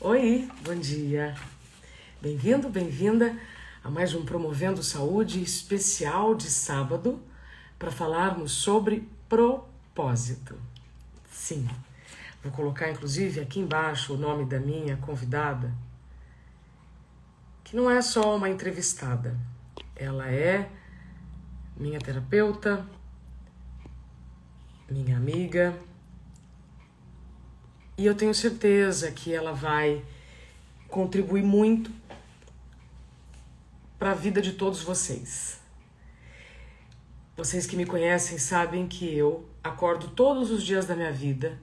Oi, bom dia. Bem-vindo, bem-vinda a mais um Promovendo Saúde especial de sábado para falarmos sobre propósito. Sim, vou colocar inclusive aqui embaixo o nome da minha convidada, que não é só uma entrevistada, ela é minha terapeuta, minha amiga, e eu tenho certeza que ela vai contribuir muito para a vida de todos vocês. Vocês que me conhecem sabem que eu acordo todos os dias da minha vida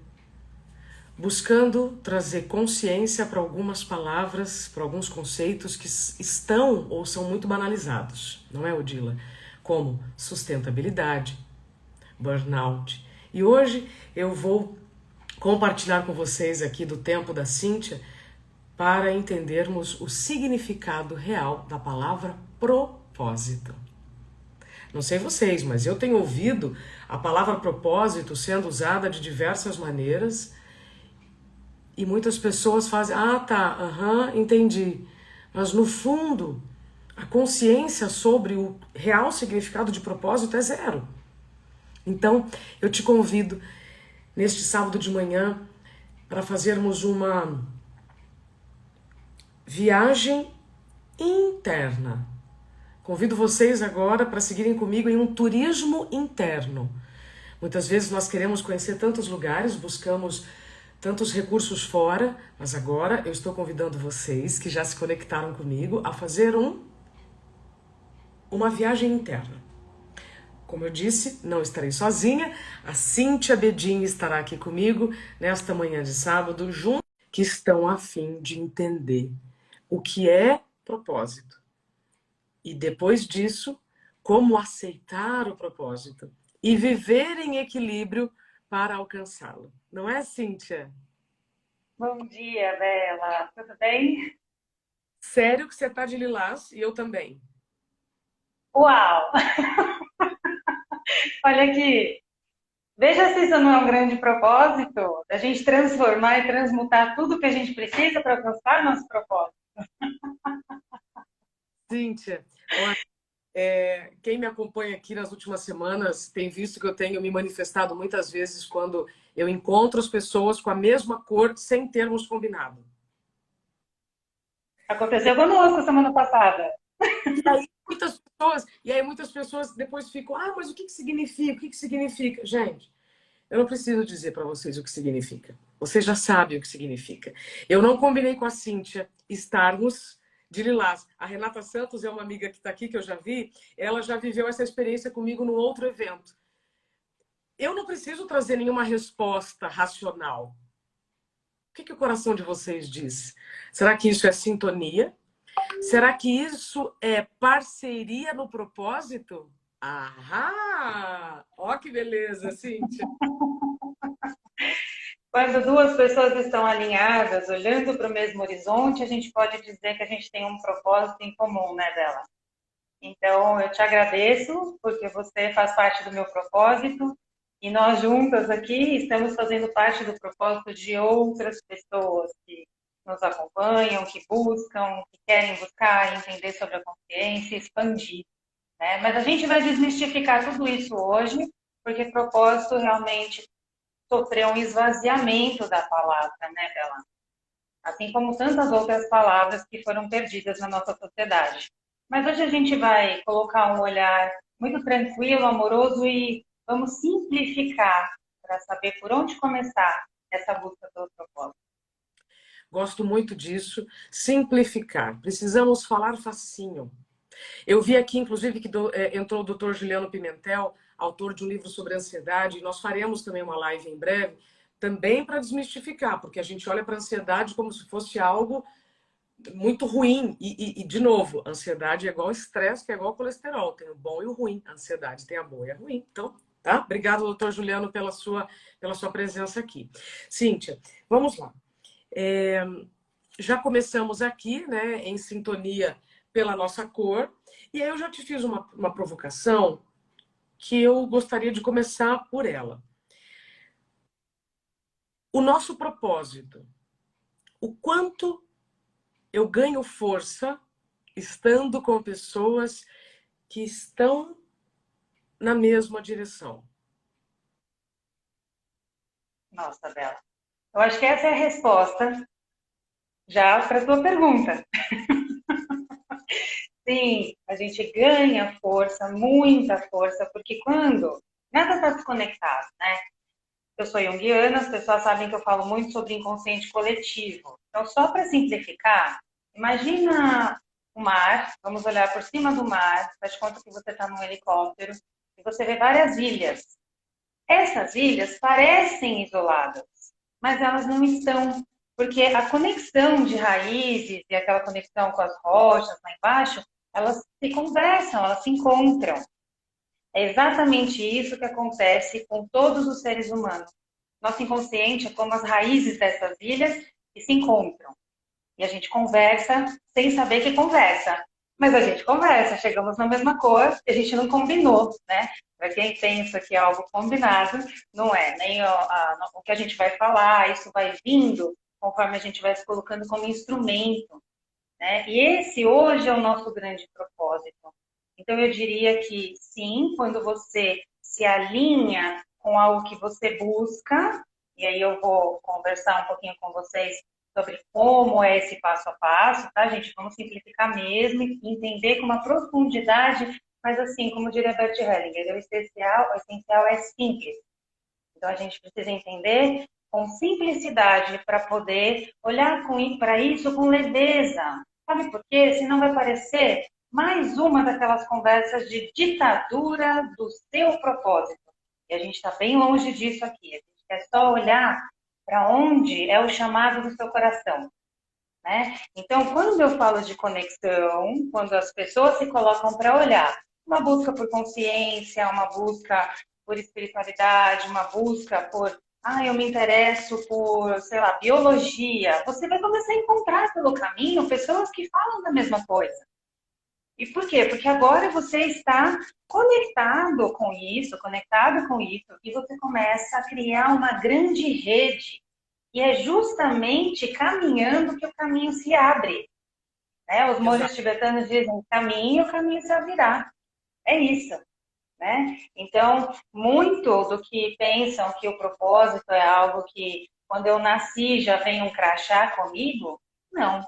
buscando trazer consciência para algumas palavras, para alguns conceitos que estão ou são muito banalizados, não é, Odila? Como sustentabilidade, burnout. E hoje eu vou compartilhar com vocês aqui do tempo da Cíntia para entendermos o significado real da palavra propósito. Não sei vocês, mas eu tenho ouvido a palavra propósito sendo usada de diversas maneiras e muitas pessoas fazem, entendi. Mas no fundo, a consciência sobre o real significado de propósito é zero. Então, eu te convido neste sábado de manhã para fazermos uma viagem interna. Convido vocês agora para seguirem comigo em um turismo interno. Muitas vezes nós queremos conhecer tantos lugares, buscamos tantos recursos fora, mas agora eu estou convidando vocês que já se conectaram comigo a fazer uma viagem interna. Como eu disse, não estarei sozinha, a Cíntia Bedin estará aqui comigo nesta manhã de sábado, juntos que estão a fim de entender o que é propósito. E depois disso, como aceitar o propósito e viver em equilíbrio para alcançá-lo. Não é, Cíntia? Bom dia, Bela. Tudo bem? Sério que você tá de lilás e eu também. Uau! Olha aqui. Veja se isso não é um grande propósito, da gente transformar e transmutar tudo que a gente precisa para alcançar nosso propósito. Cíntia, olha, quem me acompanha aqui nas últimas semanas tem visto que eu tenho me manifestado muitas vezes quando eu encontro as pessoas com a mesma cor sem termos combinado. Aconteceu conosco semana passada. E aí muitas pessoas depois ficam, mas o que que significa? O que que significa? Gente, eu não preciso dizer para vocês o que significa. Vocês já sabem o que significa. Eu não combinei com a Cíntia estarmos de lilás. A Renata Santos é uma amiga que está aqui, que eu já vi. Ela já viveu essa experiência comigo num outro evento. Eu não preciso trazer nenhuma resposta racional. O que que o coração de vocês diz? Será que isso é sintonia? Será que isso é parceria no propósito? Ahá! Ó que beleza, Cíntia. Quando duas pessoas estão alinhadas, olhando para o mesmo horizonte, a gente pode dizer que a gente tem um propósito em comum, né, Bela? Então, eu te agradeço, porque você faz parte do meu propósito, e nós juntas aqui estamos fazendo parte do propósito de outras pessoas que nos acompanham, que buscam, que querem buscar, entender sobre a consciência, expandir, né? Mas a gente vai desmistificar tudo isso hoje, porque propósito realmente sofreu um esvaziamento da palavra, né, Bela? Assim como tantas outras palavras que foram perdidas na nossa sociedade. Mas hoje a gente vai colocar um olhar muito tranquilo, amoroso e vamos simplificar para saber por onde começar essa busca pelo propósito. Gosto muito disso. Simplificar. Precisamos falar facinho. Eu vi aqui, inclusive, que entrou o Dr. Juliano Pimentel, autor de um livro sobre ansiedade, e nós faremos também uma live em breve, também para desmistificar, porque a gente olha para a ansiedade como se fosse algo muito ruim. E, de novo, ansiedade é igual estresse, que é igual colesterol. Tem o bom e o ruim. A ansiedade tem a boa e a ruim. Então, tá? Obrigado, doutor Juliano, pela sua presença aqui. Cíntia, vamos lá. Já começamos aqui, né, em sintonia pela nossa cor. E aí eu já te fiz uma provocação que eu gostaria de começar por ela. O nosso propósito, o quanto eu ganho força estando com pessoas que estão na mesma direção. Nossa, Bela. Eu acho que essa é a resposta já para a tua pergunta. Sim, a gente ganha força, muita força, porque quando nada está desconectado, né? Eu sou junguiana, as pessoas sabem que eu falo muito sobre inconsciente coletivo. Então, só para simplificar, imagina o mar, vamos olhar por cima do mar, faz de conta que você está num helicóptero e você vê várias ilhas. Essas ilhas parecem isoladas, mas elas não estão, porque a conexão de raízes e aquela conexão com as rochas lá embaixo, elas se conversam, elas se encontram. É exatamente isso que acontece com todos os seres humanos. Nosso inconsciente é como as raízes dessas ilhas que se encontram. E a gente conversa sem saber que conversa. Mas a gente conversa, chegamos na mesma cor e a gente não combinou, né? Para quem pensa que é algo combinado, não é. Nem o que a gente vai falar, isso vai vindo conforme a gente vai se colocando como instrumento, né? E esse hoje é o nosso grande propósito. Então eu diria que sim, quando você se alinha com algo que você busca, e aí eu vou conversar um pouquinho com vocês sobre como é esse passo a passo, tá, gente? Vamos simplificar mesmo e entender com uma profundidade, mas assim, como diria Bert Hellinger, o essencial é simples. Então a gente precisa entender com simplicidade para poder olhar para isso com leveza. Sabe por quê? Senão vai parecer mais uma daquelas conversas de ditadura do seu propósito. E a gente está bem longe disso aqui. A gente quer só olhar para onde é o chamado do seu coração. Né? Então, quando eu falo de conexão, quando as pessoas se colocam para olhar, uma busca por consciência, uma busca por espiritualidade, uma busca por, eu me interesso por, sei lá, biologia, você vai começar a encontrar pelo caminho pessoas que falam da mesma coisa. E por quê? Porque agora você está conectado com isso, e você começa a criar uma grande rede. E é justamente caminhando que o caminho se abre. Né? Os monges tibetanos dizem, caminho, o caminho se abrirá. É isso. Né? Então, muito do que pensam que o propósito é algo que, quando eu nasci, já vem um crachá comigo, não.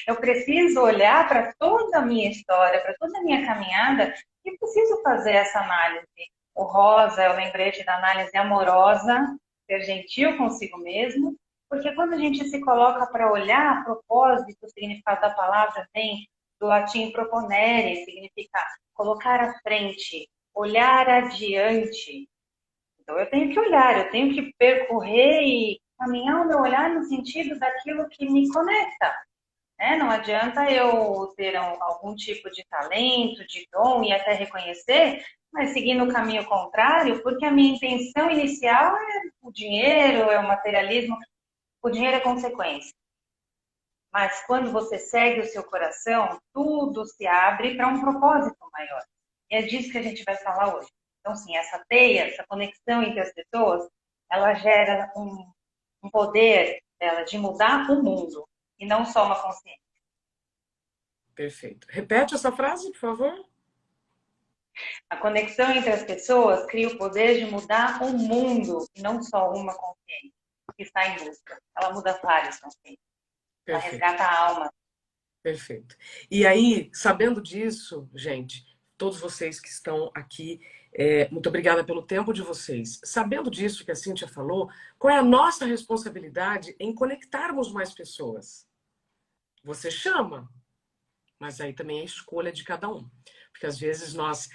Eu preciso olhar para toda a minha história, para toda a minha caminhada, e preciso fazer essa análise. O rosa é o lembrete da análise amorosa, ser gentil consigo mesmo, porque quando a gente se coloca para olhar, propósito, o significado da palavra vem do latim proponere, significa colocar à frente, olhar adiante. Então eu tenho que olhar, eu tenho que percorrer e caminhar o meu olhar no sentido daquilo que me conecta. Né? Não adianta eu ter algum tipo de talento, de dom e até reconhecer, mas seguir no caminho contrário, porque a minha intenção inicial é o dinheiro, é o materialismo. O dinheiro é consequência. Mas quando você segue o seu coração, tudo se abre para um propósito maior. E é disso que a gente vai falar hoje. Então, sim, essa teia, essa conexão entre as pessoas, ela gera um poder dela de mudar o mundo e não só uma consciência. Perfeito. Repete essa frase, por favor. A conexão entre as pessoas cria o poder de mudar o mundo e não só uma consciência que está em busca. Ela muda várias consciências. Ela resgata a alma. Perfeito. E aí, sabendo disso, gente, todos vocês que estão aqui, muito obrigada pelo tempo de vocês. Sabendo disso que a Cíntia falou, qual é a nossa responsabilidade em conectarmos mais pessoas? Você chama, mas aí também é escolha de cada um. Porque às vezes nós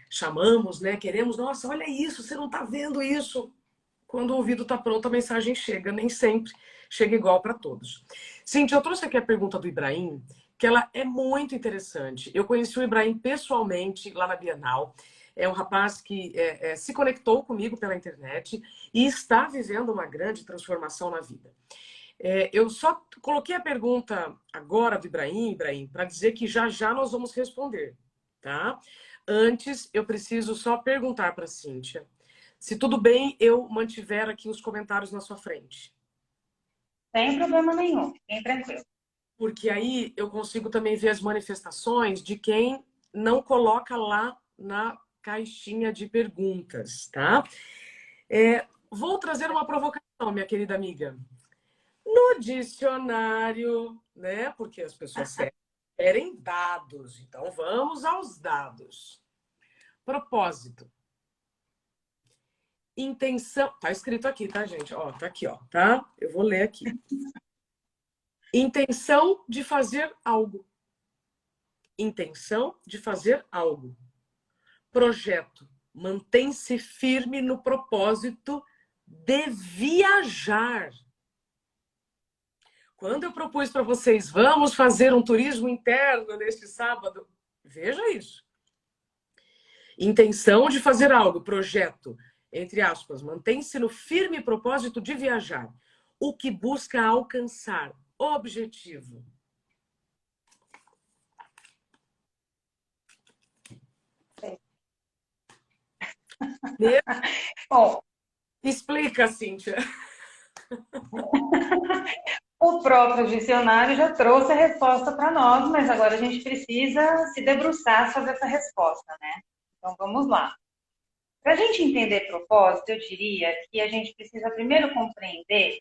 chamamos, né? Queremos, nossa, olha isso, você não está vendo isso. Quando o ouvido está pronto, a mensagem chega. Nem sempre chega igual para todos. Cíntia, eu trouxe aqui a pergunta do Ibrahim, que ela é muito interessante. Eu conheci o Ibrahim pessoalmente lá na Bienal. É um rapaz que se conectou comigo pela internet e está vivendo uma grande transformação na vida. Eu só coloquei a pergunta agora do Ibrahim, para dizer que já já nós vamos responder, tá? Antes, eu preciso só perguntar para a Cíntia se tudo bem eu mantiver aqui os comentários na sua frente. Sem problema nenhum, fiquem tranquilo. Porque aí eu consigo também ver as manifestações de quem não coloca lá na caixinha de perguntas, tá? Vou trazer uma provocação, minha querida amiga. No dicionário, né? Porque as pessoas querem dados, então vamos aos dados. Propósito. Intenção. Tá escrito aqui, tá, gente? Ó, tá aqui, ó, tá? Eu vou ler aqui. Intenção de fazer algo. Intenção de fazer algo. Projeto. Mantém-se firme no propósito de viajar. Quando eu propus para vocês, vamos fazer um turismo interno neste sábado, veja isso. Intenção de fazer algo, projeto, entre aspas, mantém-se no firme propósito de viajar. O que busca alcançar, objetivo. Bom, explica, Cíntia. O próprio dicionário já trouxe a resposta para nós, mas agora a gente precisa se debruçar sobre essa resposta, né? Então vamos lá. Para a gente entender propósito, eu diria que a gente precisa primeiro compreender,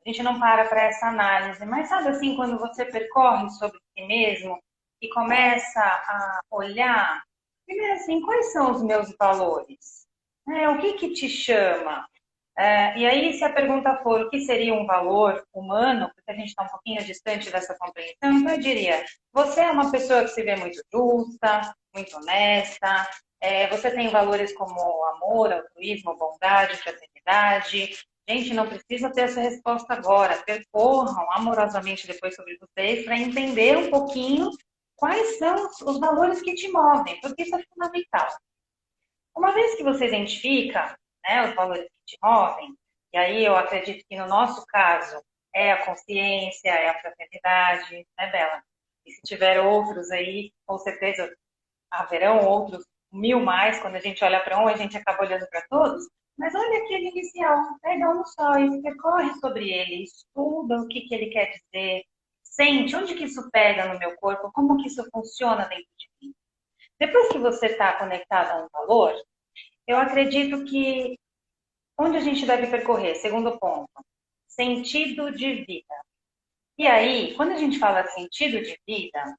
a gente não para essa análise, mas sabe assim, quando você percorre sobre si mesmo e começa a olhar, primeiro assim, quais são os meus valores? O que te chama? E aí, se a pergunta for o que seria um valor humano, porque a gente está um pouquinho distante dessa compreensão, então eu diria, você é uma pessoa que se vê muito justa, muito honesta, você tem valores como amor, altruísmo, bondade, fraternidade. Gente, não precisa ter essa resposta agora, percorram amorosamente depois sobre vocês para entender um pouquinho quais são os valores que te movem, porque isso é fundamental. Uma vez que você identifica, né, os valores que te movem, e aí eu acredito que no nosso caso é a consciência, é a fraternidade, né, Bela? E se tiver outros aí, com certeza haverão outros 1000 mais, quando a gente olha para um, a gente acaba olhando para todos, mas olha aquele inicial, pega um só e percorre sobre ele, estuda o que ele quer dizer, sente onde que isso pega no meu corpo, como que isso funciona dentro de mim. Depois que você está conectado a um valor, eu acredito que onde a gente deve percorrer, segundo ponto, sentido de vida. E aí, quando a gente fala sentido de vida,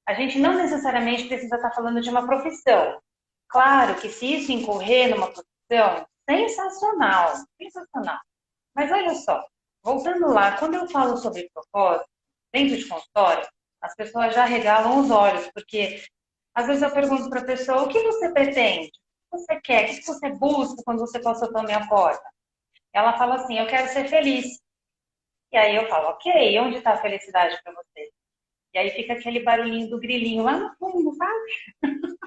a gente não necessariamente precisa estar falando de uma profissão. Claro que se isso incorrer numa profissão, sensacional, sensacional. Mas olha só, voltando lá, quando eu falo sobre propósito, dentro de consultório, as pessoas já regalam os olhos, porque às vezes eu pergunto para a pessoa, o que você pretende? O que você quer? O que você busca quando você passou pela minha porta? Ela fala assim, eu quero ser feliz. E aí eu falo, ok, onde está a felicidade para você? E aí fica aquele barulhinho do grilinho lá no fundo, sabe?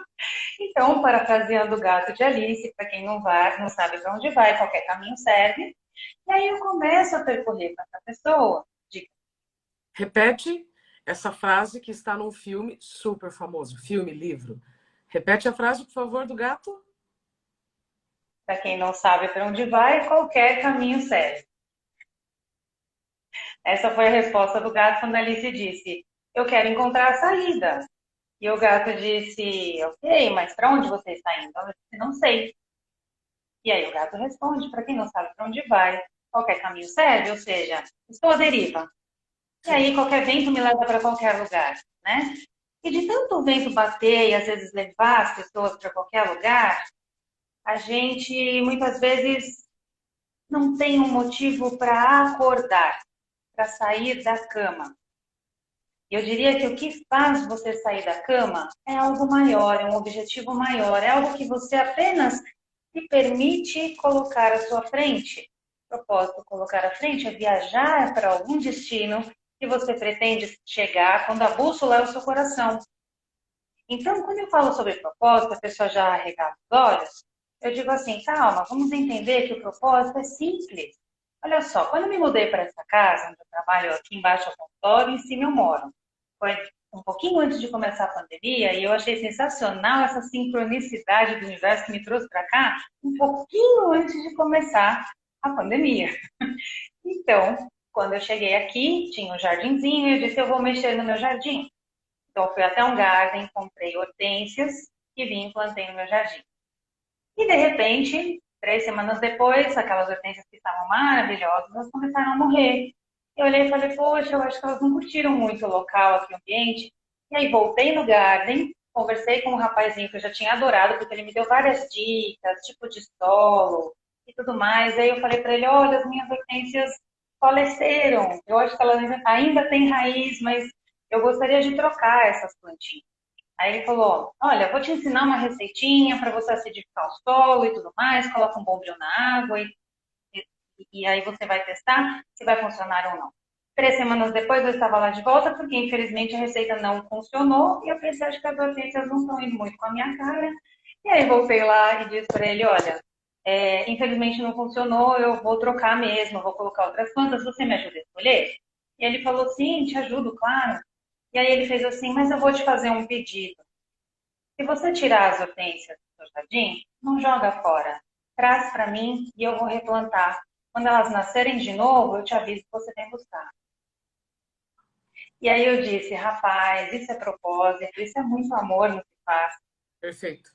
Então, parafraseando o gato de Alice, para quem não vai, não sabe para onde vai, qualquer caminho serve. E aí eu começo a percorrer com essa pessoa. Repete essa frase que está num filme super famoso, filme, livro. Repete a frase, por favor, do gato. Para quem não sabe para onde vai, qualquer caminho serve. Essa foi a resposta do gato quando a Alice disse, eu quero encontrar a saída. E o gato disse, ok, mas para onde você está indo? Ela disse, não sei. E aí o gato responde, para quem não sabe para onde vai, qualquer caminho serve, ou seja, estou à deriva. E aí qualquer vento me leva para qualquer lugar, né? E de tanto o vento bater e às vezes levar as pessoas para qualquer lugar, a gente muitas vezes não tem um motivo para acordar, para sair da cama. Eu diria que o que faz você sair da cama é algo maior, é um objetivo maior, é algo que você apenas se permite colocar à sua frente. O propósito colocar à frente é viajar para algum destino que você pretende chegar quando a bússola é o seu coração. Então, quando eu falo sobre propósito, a pessoa já arregala os olhos, eu digo assim, calma, vamos entender que o propósito é simples. Olha só, quando eu me mudei para essa casa, onde eu trabalho aqui embaixo ao consultório, em cima eu moro. Foi um pouquinho antes de começar a pandemia e eu achei sensacional essa sincronicidade do universo que me trouxe para cá, um pouquinho antes de começar a pandemia. Então, Quando eu cheguei aqui, tinha um jardinzinho e eu disse, eu vou mexer no meu jardim. Então, eu fui até um garden, comprei hortênsias e vim e plantei no meu jardim. E, de repente, 3 semanas depois, aquelas hortênsias que estavam maravilhosas, elas começaram a morrer. Eu olhei e falei, poxa, eu acho que elas não curtiram muito o local aqui, o ambiente. E aí, voltei no garden, conversei com um rapazinho que eu já tinha adorado, porque ele me deu várias dicas, tipo de solo e tudo mais. Aí eu falei para ele, olha, as minhas hortênsias faleceram. Eu acho que elas ainda têm raiz, mas eu gostaria de trocar essas plantinhas. Aí ele falou, olha, vou te ensinar uma receitinha para você acidificar o solo e tudo mais, coloca um bombril na água e aí você vai testar se vai funcionar ou não. 3 semanas depois eu estava lá de volta, porque infelizmente a receita não funcionou e eu pensei, acho que as hortênsias não estão indo muito com a minha cara. E aí voltei lá e disse para ele, olha, infelizmente não funcionou, eu vou trocar mesmo, vou colocar outras plantas, você me ajuda a escolher? E ele falou, sim, te ajudo, claro. E aí ele fez assim, mas eu vou te fazer um pedido. Se você tirar as hortênsias do seu jardim, não joga fora. Traz para mim e eu vou replantar. Quando elas nascerem de novo, eu te aviso que você vem buscar. E aí eu disse, rapaz, isso é propósito, isso é muito amor no que faz. Perfeito.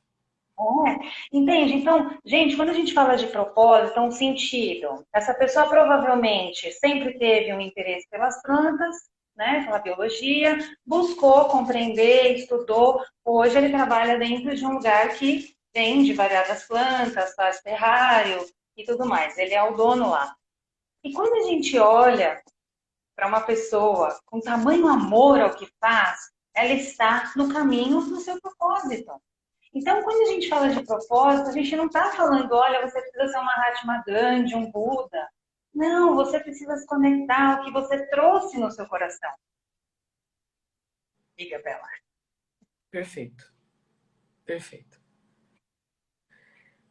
Entende? Então, gente, quando a gente fala de propósito, é um sentido. Essa pessoa provavelmente sempre teve um interesse pelas plantas, né, pela biologia, buscou compreender, estudou. Hoje ele trabalha dentro de um lugar que vende variadas plantas, faz terrário e tudo mais. Ele é o dono lá. E quando a gente olha para uma pessoa com tamanho amor ao que faz, ela está no caminho do seu propósito. Então, quando a gente fala de propósito, a gente não está falando, olha, você precisa ser uma Mahatma Gandhi, um Buda. Não, você precisa se conectar ao que você trouxe no seu coração. Diga, Bela. Perfeito. Perfeito.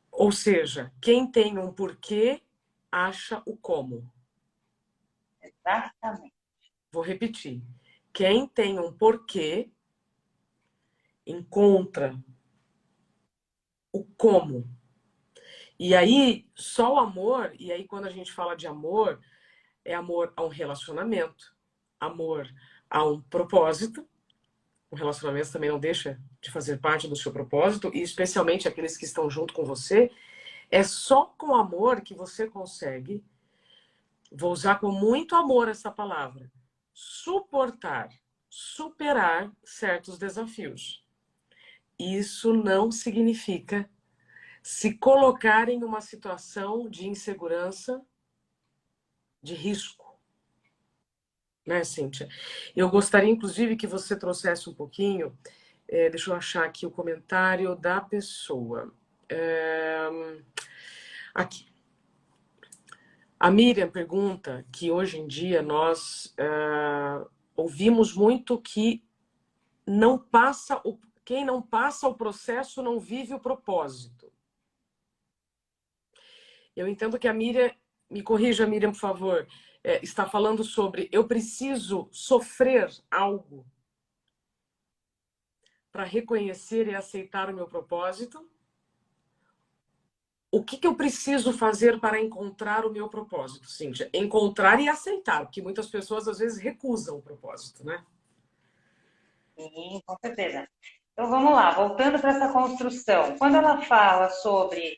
Ou seja, quem tem um porquê acha o como. Exatamente. Vou repetir. Quem tem um porquê encontra o como. E aí, só o amor, e aí quando a gente fala de amor, é amor a um relacionamento, amor a um propósito. O relacionamento também não deixa de fazer parte do seu propósito, e especialmente aqueles que estão junto com você. É só com amor que você consegue, vou usar com muito amor essa palavra, suportar, superar certos desafios. Isso não significa se colocar em uma situação de insegurança, de risco. Né, Cíntia? Eu gostaria, inclusive, que você trouxesse um pouquinho, deixa eu achar aqui o comentário da pessoa. Aqui. A Miriam pergunta que hoje em dia nós ouvimos muito que quem não passa o processo não vive o propósito. Eu entendo que a Miriam, me corrija, Miriam, por favor, está falando sobre eu preciso sofrer algo para reconhecer e aceitar o meu propósito. O que eu preciso fazer para encontrar o meu propósito, Cíntia? Encontrar e aceitar, porque muitas pessoas às vezes recusam o propósito, né? Sim, com certeza. Então vamos lá, voltando para essa construção. Quando ela fala sobre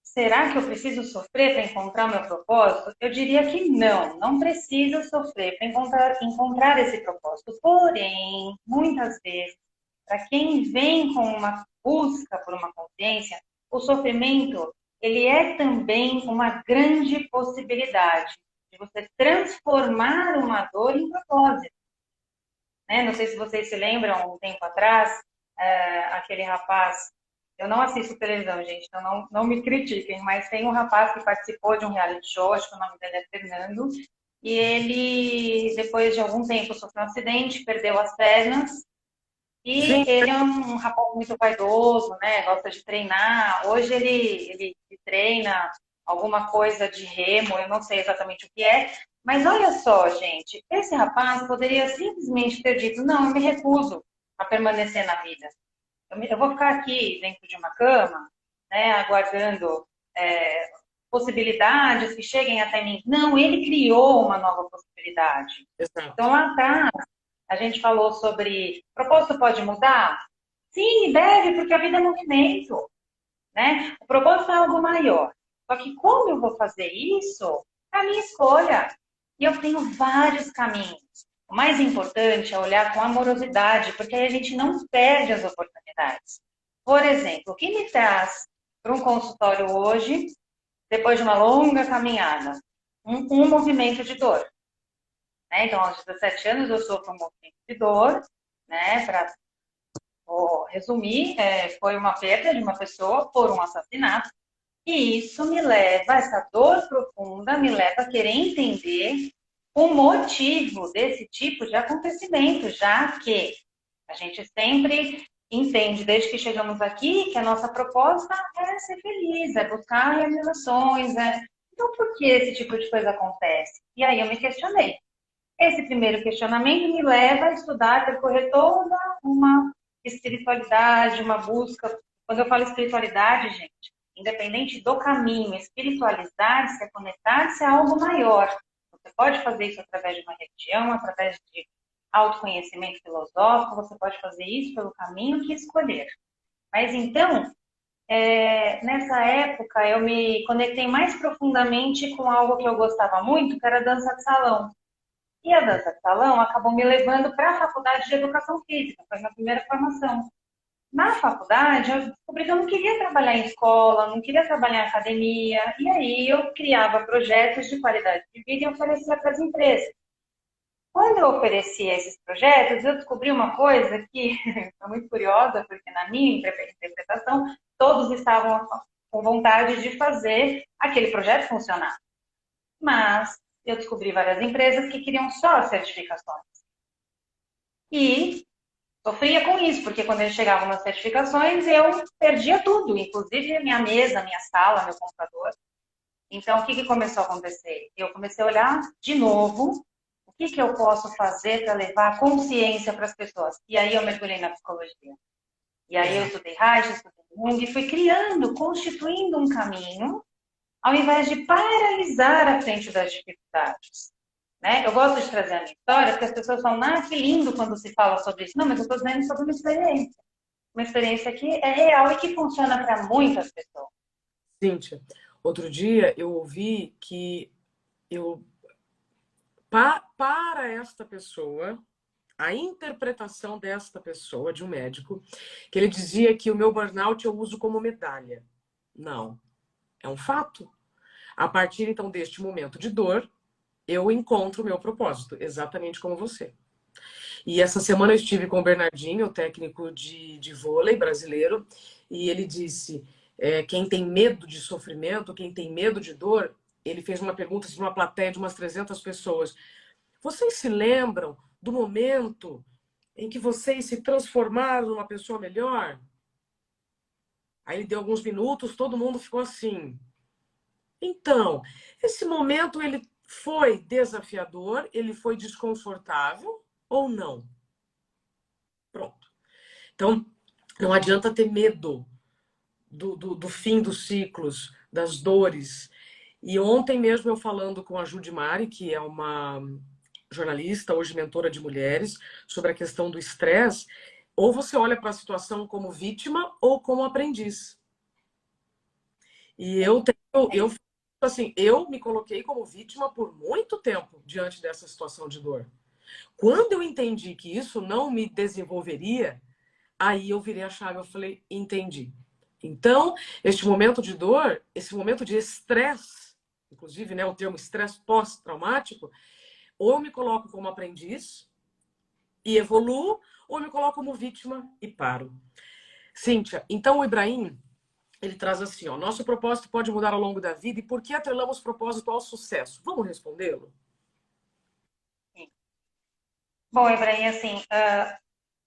será que eu preciso sofrer para encontrar o meu propósito? Eu diria que não, não preciso sofrer para encontrar esse propósito. Porém, muitas vezes, para quem vem com uma busca por uma consciência, o sofrimento ele é também uma grande possibilidade de você transformar uma dor em propósito. Né? Não sei se vocês se lembram, um tempo atrás, aquele rapaz, eu não assisto televisão, gente, então não me critiquem, mas tem um rapaz que participou de um reality show, acho que o nome dele é Fernando, e ele, depois de algum tempo, sofreu um acidente, perdeu as pernas, Sim, e ele é um rapaz muito vaidoso, né? Gosta de treinar. Hoje ele treina alguma coisa de remo, eu não sei exatamente o que é. Mas olha só, gente, esse rapaz poderia simplesmente ter dito: não, eu me recuso a permanecer na vida. Eu vou ficar aqui dentro de uma cama, né, aguardando possibilidades que cheguem até mim. Não, ele criou uma nova possibilidade. Exato. Então, lá atrás, a gente falou sobre propósito pode mudar? Sim, deve, porque a vida é movimento, né? O propósito é algo maior. Só que como eu vou fazer isso? É a minha escolha. E eu tenho vários caminhos. O mais importante é olhar com amorosidade, porque aí a gente não perde as oportunidades. Por exemplo, o que me traz para um consultório hoje, depois de uma longa caminhada? Um movimento de dor. Né? Então, aos 17 anos eu sofro um movimento de dor, né? Para resumir, foi uma perda de uma pessoa por um assassinato. E isso me leva, essa dor profunda me leva a querer entender o motivo desse tipo de acontecimento, já que a gente sempre entende, desde que chegamos aqui, que a nossa proposta é ser feliz, é buscar realizações. Então, por que esse tipo de coisa acontece? E aí eu me questionei. Esse primeiro questionamento me leva a estudar, percorrer toda uma espiritualidade, uma busca. Quando eu falo espiritualidade, gente, independente do caminho, espiritualizar-se é conectar-se a algo maior. Você pode fazer isso através de uma religião, através de autoconhecimento filosófico, você pode fazer isso pelo caminho que escolher. Mas então, nessa época, eu me conectei mais profundamente com algo que eu gostava muito, que era a dança de salão. E a dança de salão acabou me levando para a faculdade de educação física, foi a minha primeira formação. Na faculdade, eu descobri que eu não queria trabalhar em escola, não queria trabalhar em academia, e aí eu criava projetos de qualidade de vida e oferecia para as empresas. Quando eu oferecia esses projetos, eu descobri uma coisa que foi muito curiosa, porque na minha interpretação, todos estavam com vontade de fazer aquele projeto funcionar. Mas eu descobri várias empresas que queriam só as certificações. E sofria com isso, porque quando eles chegavam nas certificações, eu perdia tudo, inclusive a minha mesa, a minha sala, meu computador. Então, o que começou a acontecer? Eu comecei a olhar de novo o que eu posso fazer para levar consciência para as pessoas. E aí eu mergulhei na psicologia. E aí eu estudei Reich, estudei Jung, e fui criando, constituindo um caminho, ao invés de paralisar à frente das dificuldades. Né? Eu gosto de trazer a minha história, porque as pessoas falam, que lindo quando se fala sobre isso. Não, mas eu estou dizendo sobre uma experiência. Uma experiência que é real e que funciona para muitas pessoas. Cíntia, outro dia eu ouvi que para esta pessoa, a interpretação desta pessoa, de um médico, que ele dizia que o meu burnout eu uso como medalha. Não, é um fato. A partir, então, deste momento de dor, eu encontro o meu propósito, exatamente como você. E essa semana eu estive com o Bernardinho, o técnico de vôlei brasileiro, e ele disse, quem tem medo de sofrimento, quem tem medo de dor, ele fez uma pergunta para uma plateia de umas 300 pessoas. Vocês se lembram do momento em que vocês se transformaram numa pessoa melhor? Aí ele deu alguns minutos, todo mundo ficou assim. Então, esse momento ele foi desafiador, ele foi desconfortável ou não? Pronto. Então, não adianta ter medo do fim dos ciclos, das dores. E ontem mesmo eu falando com a Judimari, que é uma jornalista, hoje mentora de mulheres, sobre a questão do estresse, ou você olha para a situação como vítima ou como aprendiz. E eu me coloquei como vítima por muito tempo diante dessa situação de dor. Quando eu entendi que isso não me desenvolveria, aí eu virei a chave, eu falei, entendi. Então, este momento de dor, esse momento de estresse, inclusive, né, o termo estresse pós-traumático, ou eu me coloco como aprendiz e evoluo, ou eu me coloco como vítima e paro. Cíntia, então o Ibrahim, ele traz assim, ó, nosso propósito pode mudar ao longo da vida e por que atrelamos propósito ao sucesso? Vamos respondê-lo? Bom, Ibrahim, assim,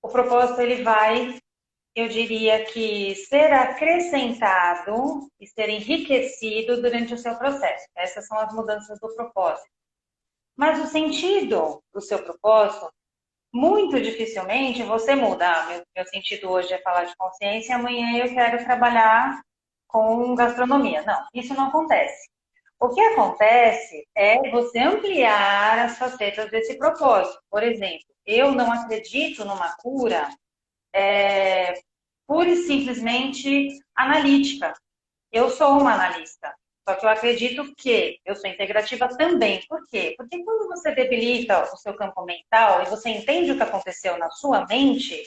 o propósito ele vai, eu diria que ser acrescentado e ser enriquecido durante o seu processo. Essas são as mudanças do propósito. Mas o sentido do seu propósito, muito dificilmente você muda. Meu sentido hoje é falar de consciência e amanhã eu quero trabalhar com gastronomia. Não, isso não acontece. O que acontece é você ampliar as facetas desse propósito. Por exemplo, eu não acredito numa cura pura e simplesmente analítica. Eu sou uma analista. Só que eu acredito que eu sou integrativa também. Por quê? Porque quando você debilita o seu campo mental e você entende o que aconteceu na sua mente,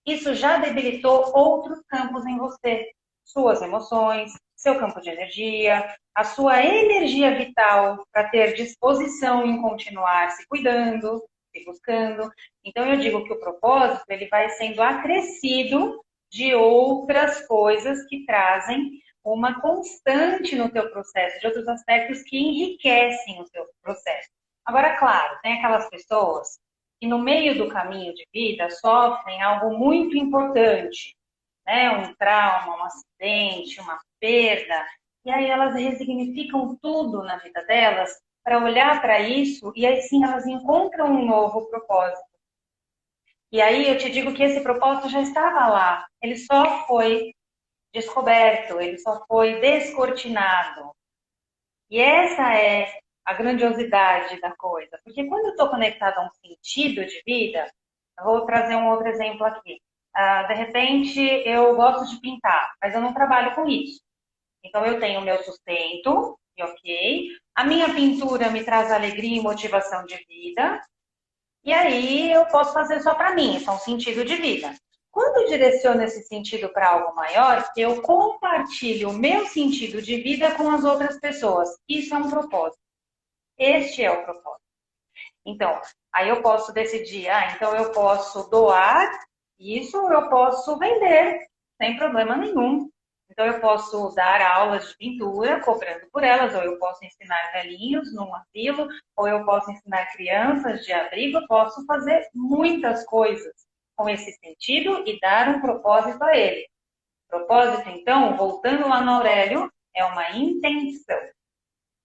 isso já debilitou outros campos em você. Suas emoções, seu campo de energia, a sua energia vital para ter disposição em continuar se cuidando, se buscando. Então eu digo que o propósito ele vai sendo acrescido de outras coisas que trazem uma constante no teu processo, de outros aspectos que enriquecem o teu processo. Agora, claro, tem aquelas pessoas que no meio do caminho de vida sofrem algo muito importante, né? Um trauma, um acidente, uma perda, e aí elas resignificam tudo na vida delas para olhar para isso e aí sim elas encontram um novo propósito. E aí eu te digo que esse propósito já estava lá, ele só foi descoberto, ele só foi descortinado. E essa é a grandiosidade da coisa. Porque quando eu estou conectada a um sentido de vida, eu vou trazer um outro exemplo aqui. De repente, eu gosto de pintar, mas eu não trabalho com isso. Então, eu tenho o meu sustento, e ok. A minha pintura me traz alegria e motivação de vida. E aí, eu posso fazer só para mim, isso é um sentido de vida. Quando eu direciono esse sentido para algo maior, eu compartilho o meu sentido de vida com as outras pessoas. Isso é um propósito. Este é o propósito. Então, aí eu posso decidir, então eu posso doar isso ou eu posso vender, sem problema nenhum. Então, eu posso dar aulas de pintura, cobrando por elas, ou eu posso ensinar velhinhos num asilo, ou eu posso ensinar crianças de abrigo, eu posso fazer muitas coisas com esse sentido e dar um propósito a ele. Propósito, então, voltando lá no Aurélio, é uma intenção,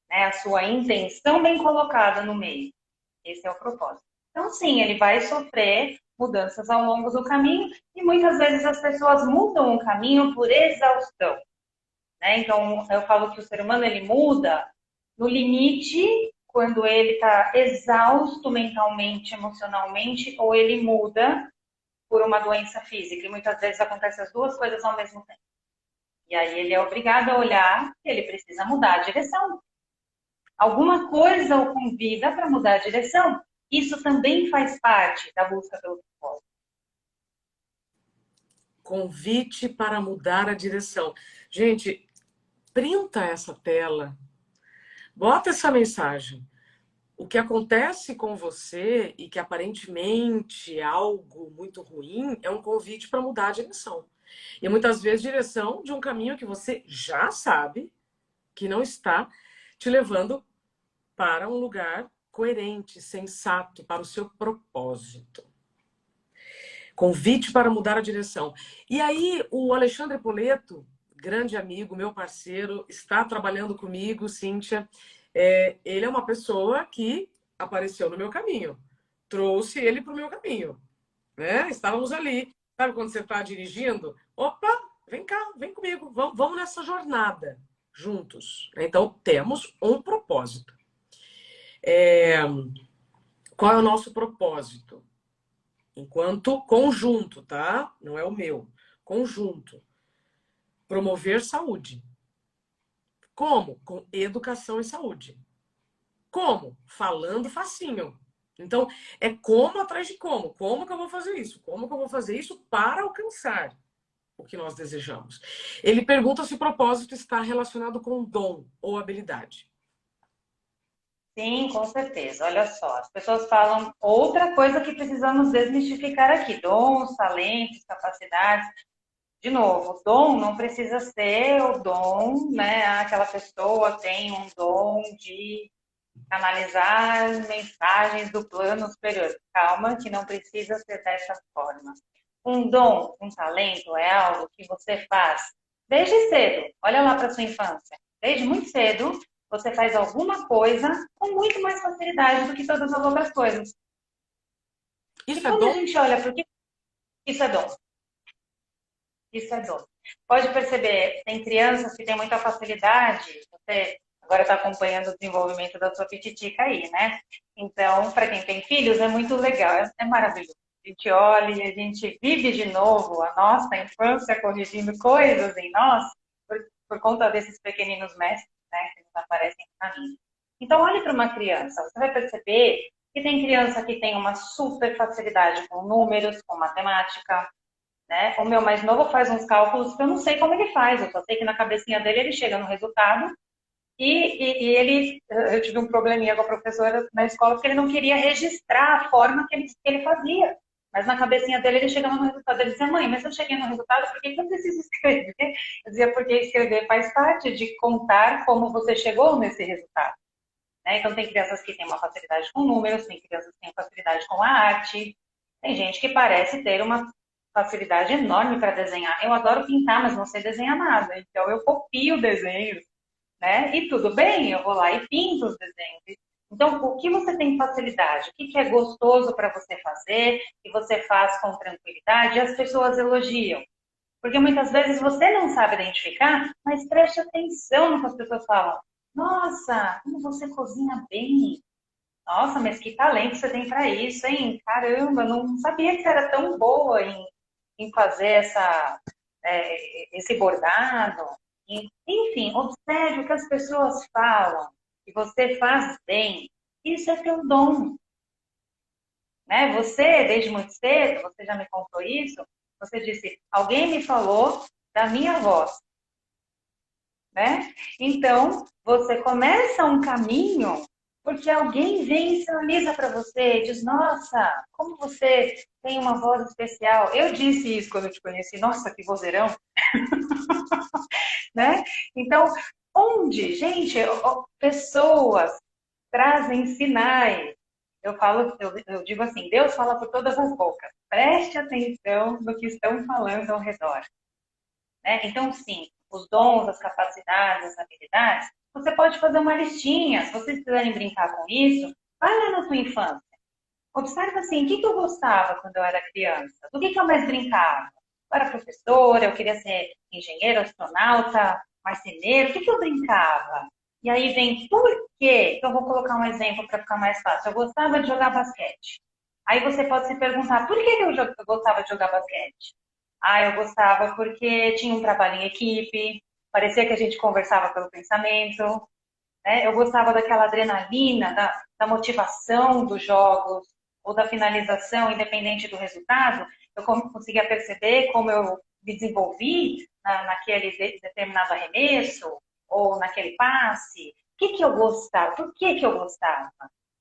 né? A sua intenção bem colocada no meio. Esse é o propósito. Então, sim, ele vai sofrer mudanças ao longo do caminho e muitas vezes as pessoas mudam o caminho por exaustão, né? Então, eu falo que o ser humano ele muda no limite quando ele está exausto mentalmente, emocionalmente, ou ele muda por uma doença física. E muitas vezes acontecem as duas coisas ao mesmo tempo. E aí ele é obrigado a olhar que ele precisa mudar a direção. Alguma coisa o convida para mudar a direção. Isso também faz parte da busca pelo propósito. Convite para mudar a direção. Gente, printa essa tela, bota essa mensagem. O que acontece com você e que aparentemente é algo muito ruim é um convite para mudar a direção. E muitas vezes direção de um caminho que você já sabe que não está te levando para um lugar coerente, sensato, para o seu propósito. Convite para mudar a direção. E aí o Alexandre Poleto, grande amigo, meu parceiro, está trabalhando comigo, Cíntia. Ele é uma pessoa que apareceu no meu caminho. Trouxe ele para o meu caminho. Né? Estávamos ali. Sabe quando você está dirigindo? Opa, vem cá, vem comigo. Vamos nessa jornada juntos. Então, temos um propósito. Qual é o nosso propósito? Enquanto conjunto, tá? Não é o meu. Conjunto. Promover saúde. Como? Com educação e saúde. Como? Falando facinho. Então, é como atrás de como. Como que eu vou fazer isso? Como que eu vou fazer isso para alcançar o que nós desejamos? Ele pergunta se o propósito está relacionado com dom ou habilidade. Sim, com certeza. Olha só, as pessoas falam outra coisa que precisamos desmistificar aqui: dons, talentos, capacidades. De novo, dom não precisa ser o dom, né? Aquela pessoa tem um dom de canalizar mensagens do plano superior. Calma, que não precisa ser dessa forma. Um dom, um talento é algo que você faz desde cedo. Olha lá para sua infância. Desde muito cedo, você faz alguma coisa com muito mais facilidade do que todas as outras coisas. Isso E é quando a dom? gente olha para o que isso é dom. Isso é dom. Pode perceber, tem crianças que têm muita facilidade, você agora está acompanhando o desenvolvimento da sua pititica aí, né? Então, para quem tem filhos, é muito legal, é maravilhoso. A gente olha e a gente vive de novo a nossa infância corrigindo coisas em nós por conta desses pequeninos mestres, né, que nos aparecem no caminho. Então, olhe para uma criança, você vai perceber que tem criança que tem uma super facilidade com números, com matemática, né? O meu mais novo faz uns cálculos que eu não sei como ele faz, eu só sei que na cabecinha dele ele chega no resultado eu tive um probleminha com a professora na escola porque ele não queria registrar a forma que ele fazia. Mas na cabecinha dele ele chegava no resultado. Ele dizia, mãe, mas se eu cheguei no resultado, por que eu preciso escrever? Eu dizia, porque escrever faz parte de contar como você chegou nesse resultado. Né? Então tem crianças que têm uma facilidade com números, tem crianças que têm facilidade com a arte, tem gente que parece ter uma facilidade enorme para desenhar. Eu adoro pintar, mas não sei desenhar nada. Então eu copio desenhos, né? E tudo bem, eu vou lá e pinto os desenhos. Então, o que você tem facilidade? O que é gostoso para você fazer, que você faz com tranquilidade, e as pessoas elogiam. Porque muitas vezes você não sabe identificar, mas preste atenção no que as pessoas falam. Nossa, como você cozinha bem. Nossa, mas que talento você tem para isso, hein? Caramba, não sabia que você era tão boa em fazer esse bordado. Enfim, observe o que as pessoas falam, que você faz bem. Isso é teu dom. Né? Você, desde muito cedo, você já me contou isso, você disse, alguém me falou da minha voz. Né? Então, você começa um caminho porque alguém vem e sinaliza para você, diz, nossa, como você tem uma voz especial. Eu disse isso quando eu te conheci, nossa, que vozeirão. Né? Então, onde, gente, pessoas trazem sinais. Eu digo assim, Deus fala por todas as bocas. Preste atenção no que estão falando ao redor. Né? Então, sim, os dons, as capacidades, as habilidades, você pode fazer uma listinha. Se vocês quiserem brincar com isso, vai lá na sua infância. Observa assim, o que eu gostava quando eu era criança? Do que eu mais brincava? Eu era professora, eu queria ser engenheiro, astronauta, marceneiro, o que eu brincava? E aí vem por quê? Então, eu vou colocar um exemplo para ficar mais fácil. Eu gostava de jogar basquete. Aí você pode se perguntar, por que eu gostava de jogar basquete? Ah, eu gostava porque tinha um trabalho em equipe, parecia que a gente conversava pelo pensamento, né? Eu gostava daquela adrenalina, da motivação dos jogos, ou da finalização, independente do resultado. Eu conseguia perceber como eu me desenvolvi naquele determinado arremesso, ou naquele passe. O que eu gostava? Por que eu gostava?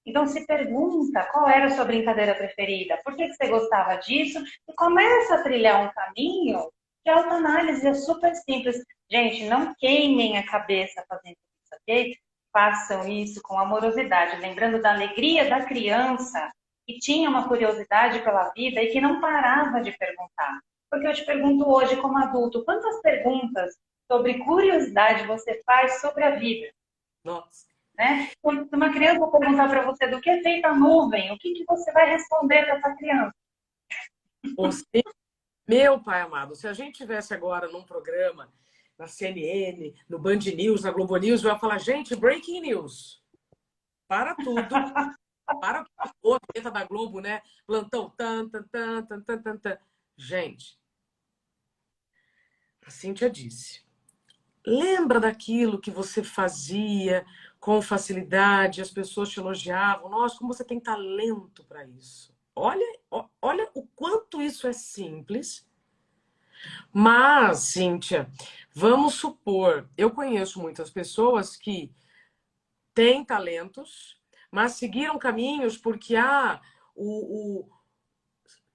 Então, se pergunta qual era a sua brincadeira preferida, por que você gostava disso, e começa a trilhar um caminho de autoanálise, é super simples. Gente, não queimem a cabeça fazendo isso, ok? Façam isso com amorosidade, lembrando da alegria da criança que tinha uma curiosidade pela vida e que não parava de perguntar. Porque eu te pergunto hoje, como adulto, quantas perguntas sobre curiosidade você faz sobre a vida? Nossa. Né? Quando uma criança perguntar para você do que é feita a nuvem, o que você vai responder para essa criança? Você, meu pai amado, se a gente tivesse agora num programa na CNN, no Band News, na Globo News, eu ia falar, gente, breaking news. Para tudo. Para tudo. Outra da Globo, né? Plantão. Tan, tan, tan, tan, tan, tan, tan. Gente, a Cíntia disse. Lembra daquilo que você fazia com facilidade, as pessoas te elogiavam. Nossa, como você tem talento para isso. Olha o quanto isso é simples. Mas, Cíntia, vamos supor, eu conheço muitas pessoas que têm talentos, mas seguiram caminhos porque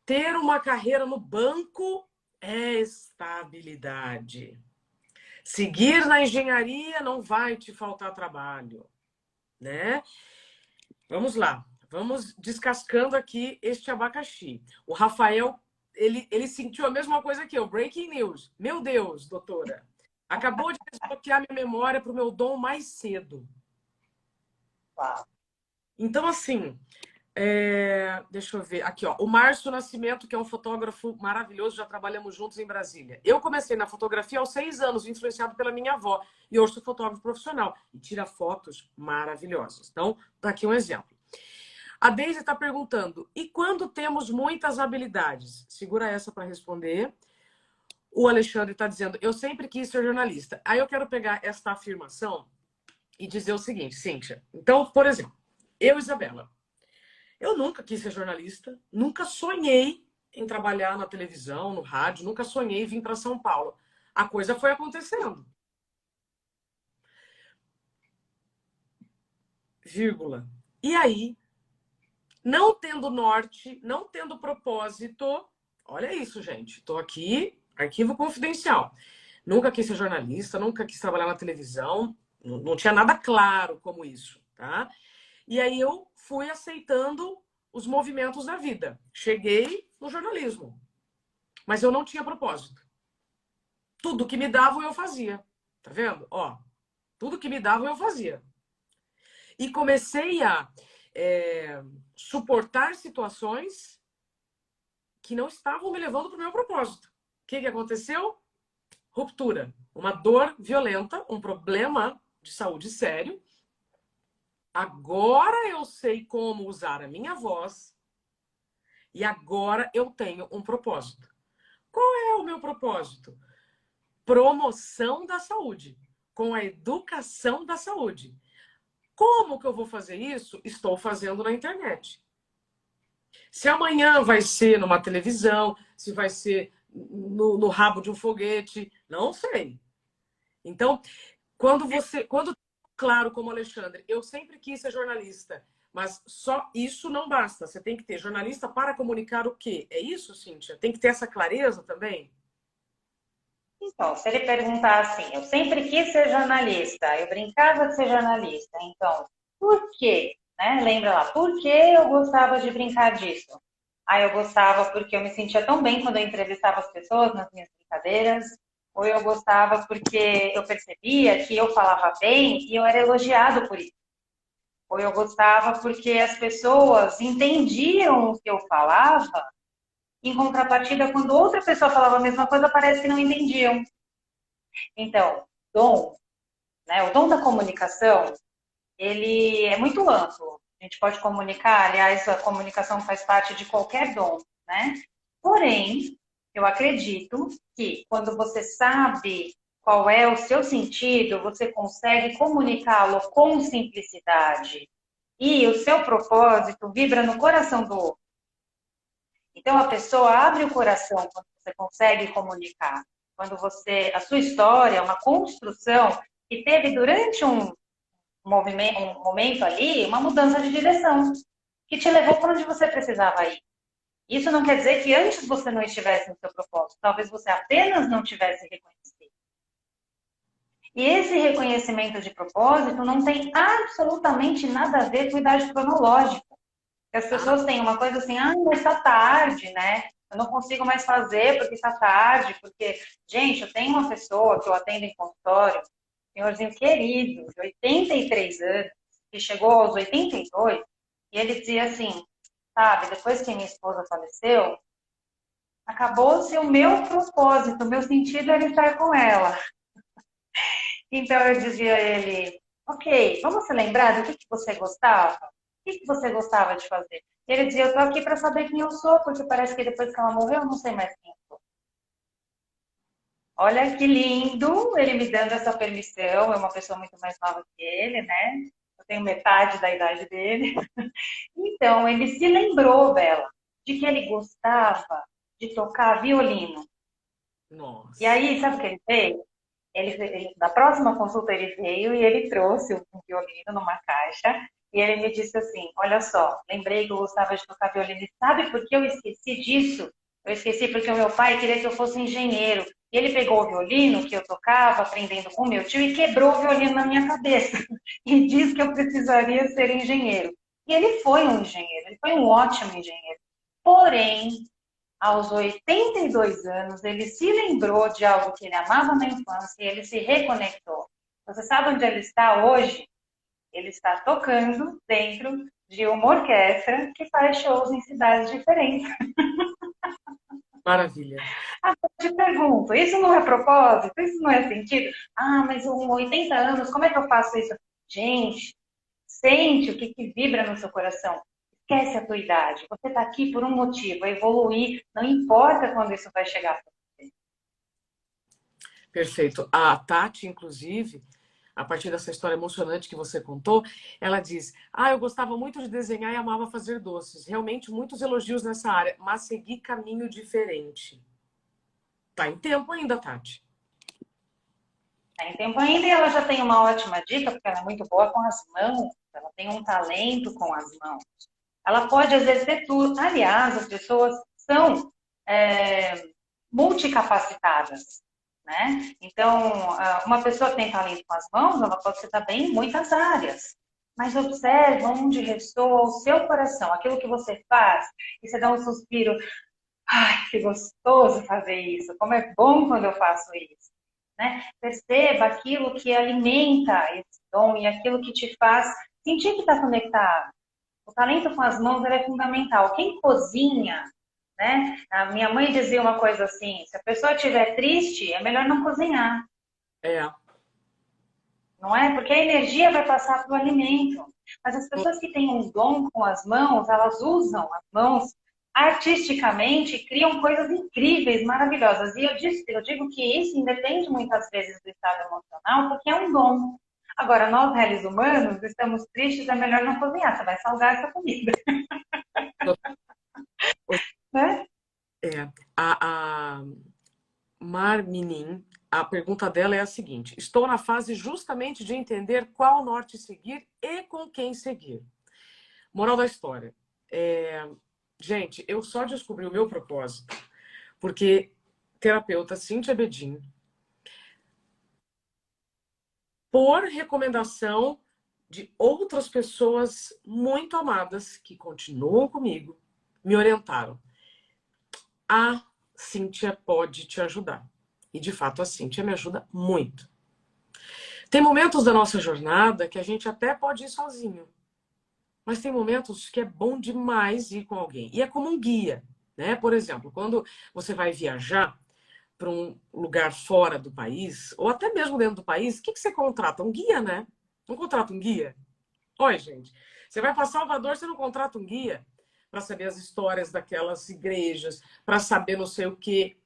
ter uma carreira no banco é estabilidade. Seguir na engenharia não vai te faltar trabalho, né? Vamos lá, vamos descascando aqui este abacaxi. O Rafael, ele sentiu a mesma coisa que eu. Breaking news. Meu Deus, doutora. Acabou de desbloquear minha memória para o meu dom mais cedo. Uau. Então, assim, Deixa eu ver. Aqui, ó. O Márcio Nascimento, que é um fotógrafo maravilhoso, já trabalhamos juntos em Brasília. Eu comecei na fotografia aos 6 anos, influenciado pela minha avó. E hoje sou fotógrafo profissional. E tira fotos maravilhosas. Então, tá aqui um exemplo. A Deise está perguntando, e quando temos muitas habilidades? Segura essa para responder. O Alexandre está dizendo, eu sempre quis ser jornalista. Aí eu quero pegar esta afirmação e dizer o seguinte, Cíntia. Então, por exemplo, eu, Isabela, eu nunca quis ser jornalista, nunca sonhei em trabalhar na televisão, no rádio, nunca sonhei em vir para São Paulo. A coisa foi acontecendo. Vírgula. E aí, não tendo norte, não tendo propósito, olha isso, gente. Estou aqui, arquivo confidencial. Nunca quis ser jornalista, nunca quis trabalhar na televisão, não tinha nada claro como isso, tá? E aí eu fui aceitando os movimentos da vida. Cheguei no jornalismo, mas eu não tinha propósito. Tudo que me davam eu fazia, tá vendo? Ó, tudo que me davam eu fazia. E comecei a suportar situações que não estavam me levando para o meu propósito. O que aconteceu? Ruptura. Uma dor violenta, um problema de saúde sério. Agora eu sei como usar a minha voz e agora eu tenho um propósito. Qual é o meu propósito? Promoção da saúde, com a educação da saúde. Como que eu vou fazer isso? Estou fazendo na internet. Se amanhã vai ser numa televisão, se vai ser no rabo de um foguete, não sei. Então, quando claro, como Alexandre, eu sempre quis ser jornalista, mas só isso não basta. Você tem que ter jornalista para comunicar o quê? É isso, Cíntia? Tem que ter essa clareza também? Então, se ele perguntar assim, eu sempre quis ser jornalista, eu brincava de ser jornalista, então, por quê? Né? Lembra lá, por que eu gostava de brincar disso? Ah, eu gostava porque eu me sentia tão bem quando eu entrevistava as pessoas nas minhas brincadeiras, ou eu gostava porque eu percebia que eu falava bem e eu era elogiado por isso. Ou eu gostava porque as pessoas entendiam o que eu falava, em contrapartida, quando outra pessoa falava a mesma coisa, parece que não entendiam. Então, dom, né? O dom da comunicação, ele é muito amplo. A gente pode comunicar, aliás, a comunicação faz parte de qualquer dom, né? Porém, eu acredito que quando você sabe qual é o seu sentido, você consegue comunicá-lo com simplicidade. E o seu propósito vibra no coração do outro. Então, a pessoa abre o coração quando você consegue comunicar. Quando você, a sua história é uma construção que teve durante um momento ali, uma mudança de direção, que te levou para onde você precisava ir. Isso não quer dizer que antes você não estivesse no seu propósito, talvez você apenas não tivesse reconhecido. E esse reconhecimento de propósito não tem absolutamente nada a ver com idade cronológica. As pessoas têm uma coisa assim, ah, mas está tarde, né? Eu não consigo mais fazer porque está tarde, porque, gente, eu tenho uma pessoa que eu atendo em consultório, senhorzinho querido, de 83 anos, que chegou aos 82, e ele dizia assim, sabe, depois que minha esposa faleceu, acabou-se o meu propósito, o meu sentido era estar com ela. Então eu dizia a ele, ok, vamos se lembrar do que você gostava? O que você gostava de fazer? E ele dizia, eu tô aqui para saber quem eu sou, porque parece que depois que ela morreu, eu não sei mais quem eu sou. Olha que lindo ele me dando essa permissão, é uma pessoa muito mais nova que ele, né? Eu tenho metade da idade dele. Então, ele se lembrou, Bela, de que ele gostava de tocar violino. Nossa. E aí, sabe o que ele fez? Na próxima consulta ele veio e ele trouxe um violino numa caixa e ele me disse assim, olha só, lembrei que eu gostava de tocar violino e sabe por que eu esqueci disso? Eu esqueci porque o meu pai queria que eu fosse engenheiro. E ele pegou o violino que eu tocava, aprendendo com o meu tio, e quebrou o violino na minha cabeça. E disse que eu precisaria ser engenheiro. E ele foi um engenheiro, ele foi um ótimo engenheiro. Porém, aos 82 anos, ele se lembrou de algo que ele amava na infância e ele se reconectou. Você sabe onde ele está hoje? Ele está tocando dentro de uma orquestra que faz shows em cidades diferentes. Maravilha. Ah, eu te pergunto, isso não é propósito? Isso não é sentido? Ah, mas com 80 anos, como é que eu faço isso? Gente, sente o que vibra no seu coração. Esquece a tua idade. Você está aqui por um motivo, a evoluir. Não importa quando isso vai chegar para você. Perfeito. A Tati, inclusive, a partir dessa história emocionante que você contou, ela diz: Ah, eu gostava muito de desenhar e amava fazer doces. Realmente, muitos elogios nessa área, mas segui caminho diferente. Tá em tempo ainda, Tati. Tem tempo ainda e ela já tem uma ótima dica, porque ela é muito boa com as mãos. Ela tem um talento com as mãos. Ela pode exercer tudo. Aliás, as pessoas são multicapacitadas, né? Então, uma pessoa que tem talento com as mãos, ela pode estar bem em muitas áreas. Mas observa onde ressoa o seu coração, aquilo que você faz, e você dá um suspiro. Ai, que gostoso fazer isso! Como é bom quando eu faço isso! Né? Perceba aquilo que alimenta esse dom e aquilo que te faz sentir que está conectado. O talento com as mãos é fundamental. Quem cozinha, né? A minha mãe dizia uma coisa assim: se a pessoa estiver triste, é melhor não cozinhar, É. não é? Porque a energia vai passar para o alimento. Mas as pessoas que têm um dom com as mãos, elas usam as mãos artisticamente e criam coisas incríveis, maravilhosas. E eu digo que isso independe muitas vezes do estado emocional, porque é um dom. Agora, nós, réis humanos, estamos tristes, é melhor não cozinhar, você vai salgar essa comida. Né? É. A Marminin, a pergunta dela é a seguinte: estou na fase justamente de entender qual norte seguir e com quem seguir. Moral da história. Gente, eu só descobri o meu propósito porque terapeuta Cíntia Bedin, por recomendação de outras pessoas muito amadas que continuam comigo, me orientaram. A Cíntia pode te ajudar. E, de fato, a Cíntia me ajuda muito. Tem momentos da nossa jornada que a gente até pode ir sozinho. Mas tem momentos que é bom demais ir com alguém. E é como um guia, né? Por exemplo, quando você vai viajar para um lugar fora do país, ou até mesmo dentro do país, o que você contrata? Um guia, né? Não contrata um guia? Oi, gente. Você vai para Salvador, você não contrata um guia para saber as histórias daquelas igrejas, para saber não sei o quê.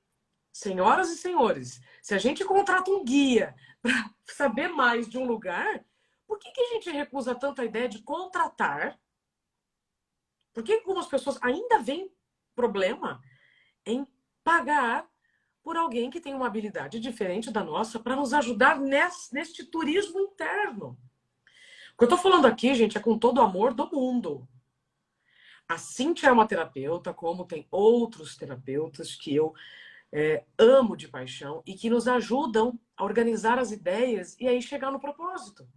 Senhoras e senhores, se a gente contrata um guia para saber mais de um lugar, por que a gente recusa tanto a ideia de contratar? Por que algumas pessoas ainda veem problema em pagar por alguém que tem uma habilidade diferente da nossa para nos ajudar neste turismo interno? O que eu estou falando aqui, gente, é com todo o amor do mundo. A Cíntia é uma terapeuta, como tem outros terapeutas que eu amo de paixão e que nos ajudam a organizar as ideias e aí chegar no propósito.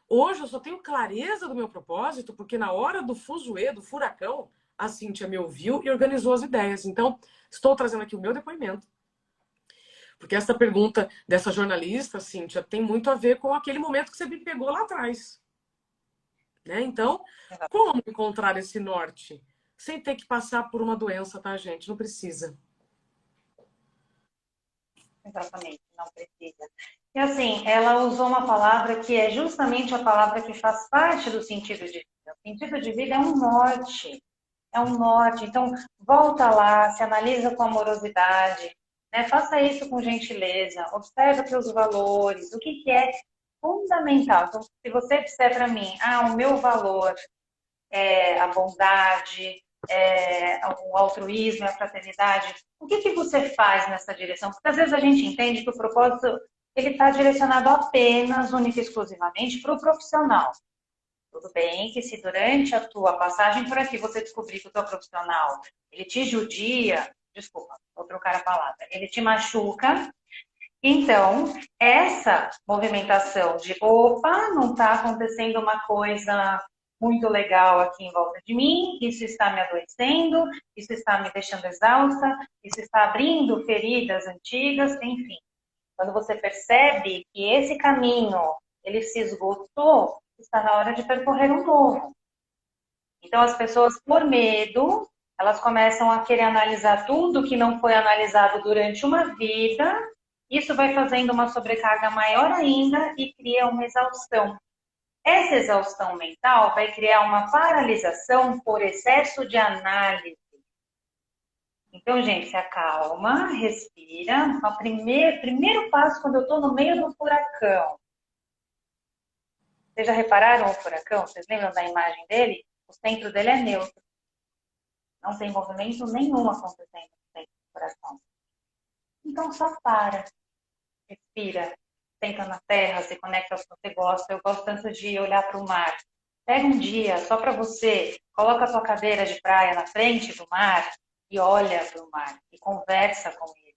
Hoje eu só tenho clareza do meu propósito porque na hora do fuzuê, do furacão, a Cíntia me ouviu e organizou as ideias. Então, estou trazendo aqui o meu depoimento. Porque essa pergunta dessa jornalista, Cíntia, tem muito a ver com aquele momento que você me pegou lá atrás. Né? Então, como encontrar esse norte? Sem ter que passar por uma doença, tá, gente? Não precisa. Exatamente, não precisa. E assim, ela usou uma palavra que é justamente a palavra que faz parte do sentido de vida. O sentido de vida é um norte. É um norte. Então, volta lá, se analisa com amorosidade, né? Faça isso com gentileza, observa os seus valores, o que é fundamental. Então, se você disser para mim, o meu valor é a bondade, o altruísmo, a fraternidade, o que você faz nessa direção? Porque às vezes a gente entende que o propósito ele está direcionado apenas, única e exclusivamente para o profissional. Tudo bem que se durante a tua passagem por aqui você descobrir que o teu profissional, ele te judia, desculpa, vou trocar a palavra, ele te machuca, então essa movimentação de opa, não está acontecendo uma coisa muito legal aqui em volta de mim, isso está me adoecendo, isso está me deixando exausta, isso está abrindo feridas antigas, enfim. Quando você percebe que esse caminho ele se esgotou, está na hora de percorrer um novo. Então, as pessoas, por medo, elas começam a querer analisar tudo que não foi analisado durante uma vida. Isso vai fazendo uma sobrecarga maior ainda e cria uma exaustão. Essa exaustão mental vai criar uma paralisação por excesso de análise. Então, gente, se acalma, respira. O primeiro passo quando eu estou no meio do furacão. Vocês já repararam o furacão? Vocês lembram da imagem dele? O centro dele é neutro. Não tem movimento nenhum acontecendo no centro do furacão. Então, só para. Respira. Senta na terra, se conecta ao que você gosta. Eu gosto tanto de olhar para o mar. Pega um dia só para você. Coloca a tua cadeira de praia na frente do mar e olha para o mar. E conversa com ele.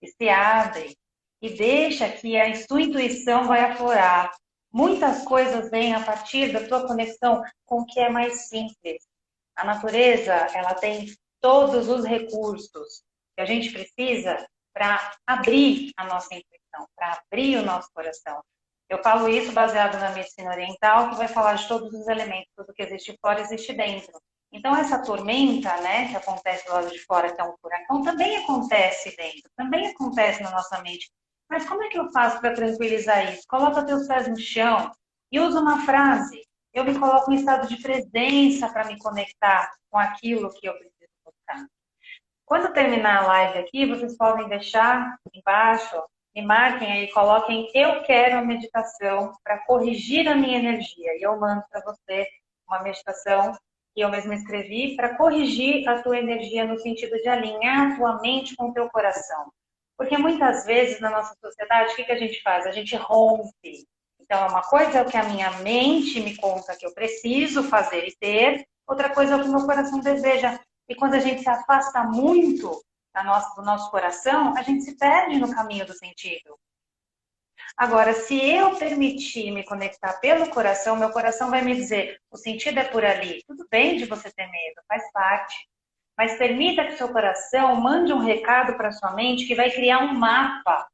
E se abre. E deixa que a sua intuição vai aflorar. Muitas coisas vêm a partir da tua conexão com o que é mais simples. A natureza, ela tem todos os recursos que a gente precisa para abrir a nossa intuição, para abrir o nosso coração. Eu falo isso baseado na medicina oriental, que vai falar de todos os elementos, tudo que existe fora existe dentro. Então, essa tormenta, né, que acontece do lado de fora, que é um furacão, também acontece dentro, também acontece na nossa mente. Mas como é que eu faço para tranquilizar isso? Coloca teus pés no chão e usa uma frase. Eu me coloco em estado de presença para me conectar com aquilo que eu preciso buscar. Quando terminar a live aqui, vocês podem deixar embaixo, me marquem aí, coloquem eu quero a meditação para corrigir a minha energia. E eu mando para você uma meditação que eu mesma escrevi para corrigir a tua energia no sentido de alinhar a tua mente com o teu coração. Porque muitas vezes na nossa sociedade, o que a gente faz? A gente rompe. Então, uma coisa é o que a minha mente me conta que eu preciso fazer e ter, outra coisa é o que o meu coração deseja. E quando a gente se afasta muito do nosso coração, a gente se perde no caminho do sentido. Agora, se eu permitir me conectar pelo coração, meu coração vai me dizer, o sentido é por ali. Tudo bem de você ter medo, faz parte. Mas permita que o seu coração mande um recado para sua mente que vai criar um mapa.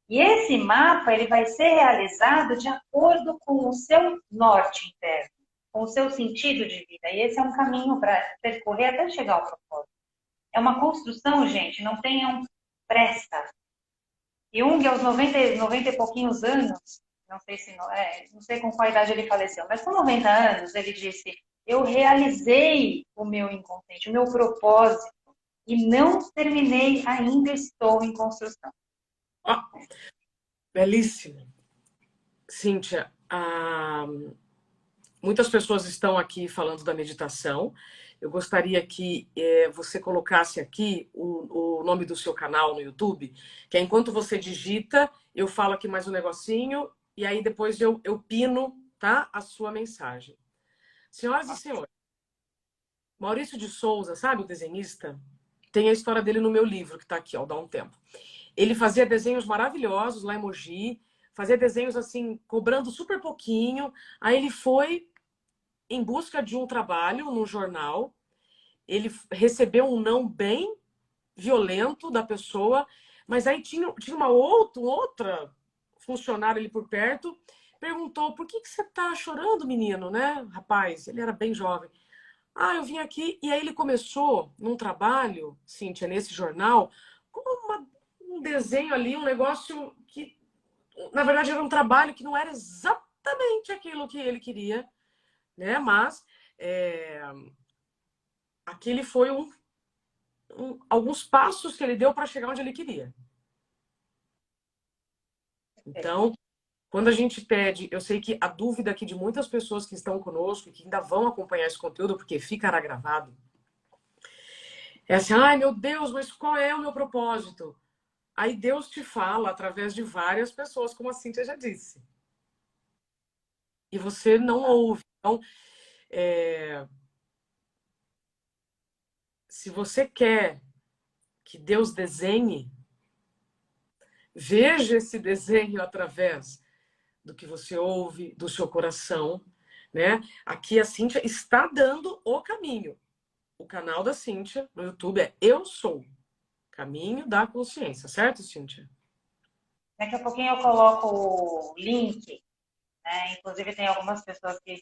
E esse mapa ele vai ser realizado de acordo com o seu norte interno, com o seu sentido de vida. E esse é um caminho para percorrer até chegar ao propósito. É uma construção, gente, não tenham pressa. Jung, aos 90 e pouquinhos anos, não sei com qual idade ele faleceu, mas com 90 anos ele disse, eu realizei o meu inconsciente, o meu propósito, e não terminei, ainda estou em construção. Ah, belíssimo. Cíntia, muitas pessoas estão aqui falando da meditação. Eu gostaria que você colocasse aqui o nome do seu canal no YouTube, que é enquanto você digita, eu falo aqui mais um negocinho, e aí depois eu pino, tá, a sua mensagem. Senhoras e senhores, Maurício de Souza, sabe o desenhista? Tem a história dele no meu livro, que está aqui, ó, dá um tempo. Ele fazia desenhos maravilhosos lá em Mogi, fazia desenhos assim, cobrando super pouquinho. Aí ele foi em busca de um trabalho no jornal. Ele recebeu um não bem violento da pessoa, mas aí tinha uma outra funcionária ali por perto, perguntou, por que você tá chorando, menino, né, rapaz? Ele era bem jovem. Ah, eu vim aqui. E aí ele começou num trabalho, Cíntia, nesse jornal, com um desenho ali, um negócio que, na verdade, era um trabalho que não era exatamente aquilo que ele queria, né? Mas aquele foi alguns passos que ele deu para chegar onde ele queria. Então, quando a gente pede, eu sei que a dúvida aqui de muitas pessoas que estão conosco e que ainda vão acompanhar esse conteúdo, porque ficará gravado, é assim, ai meu Deus, mas qual é o meu propósito? Aí Deus te fala através de várias pessoas, como a Cíntia já disse. E você não ouve. Então, se você quer que Deus desenhe, veja esse desenho através do que você ouve, do seu coração, né? Aqui a Cíntia está dando o caminho. O canal da Cíntia no YouTube é Eu Sou, Caminho da Consciência, certo, Cíntia? Daqui a pouquinho eu coloco o link, né? Inclusive tem algumas pessoas que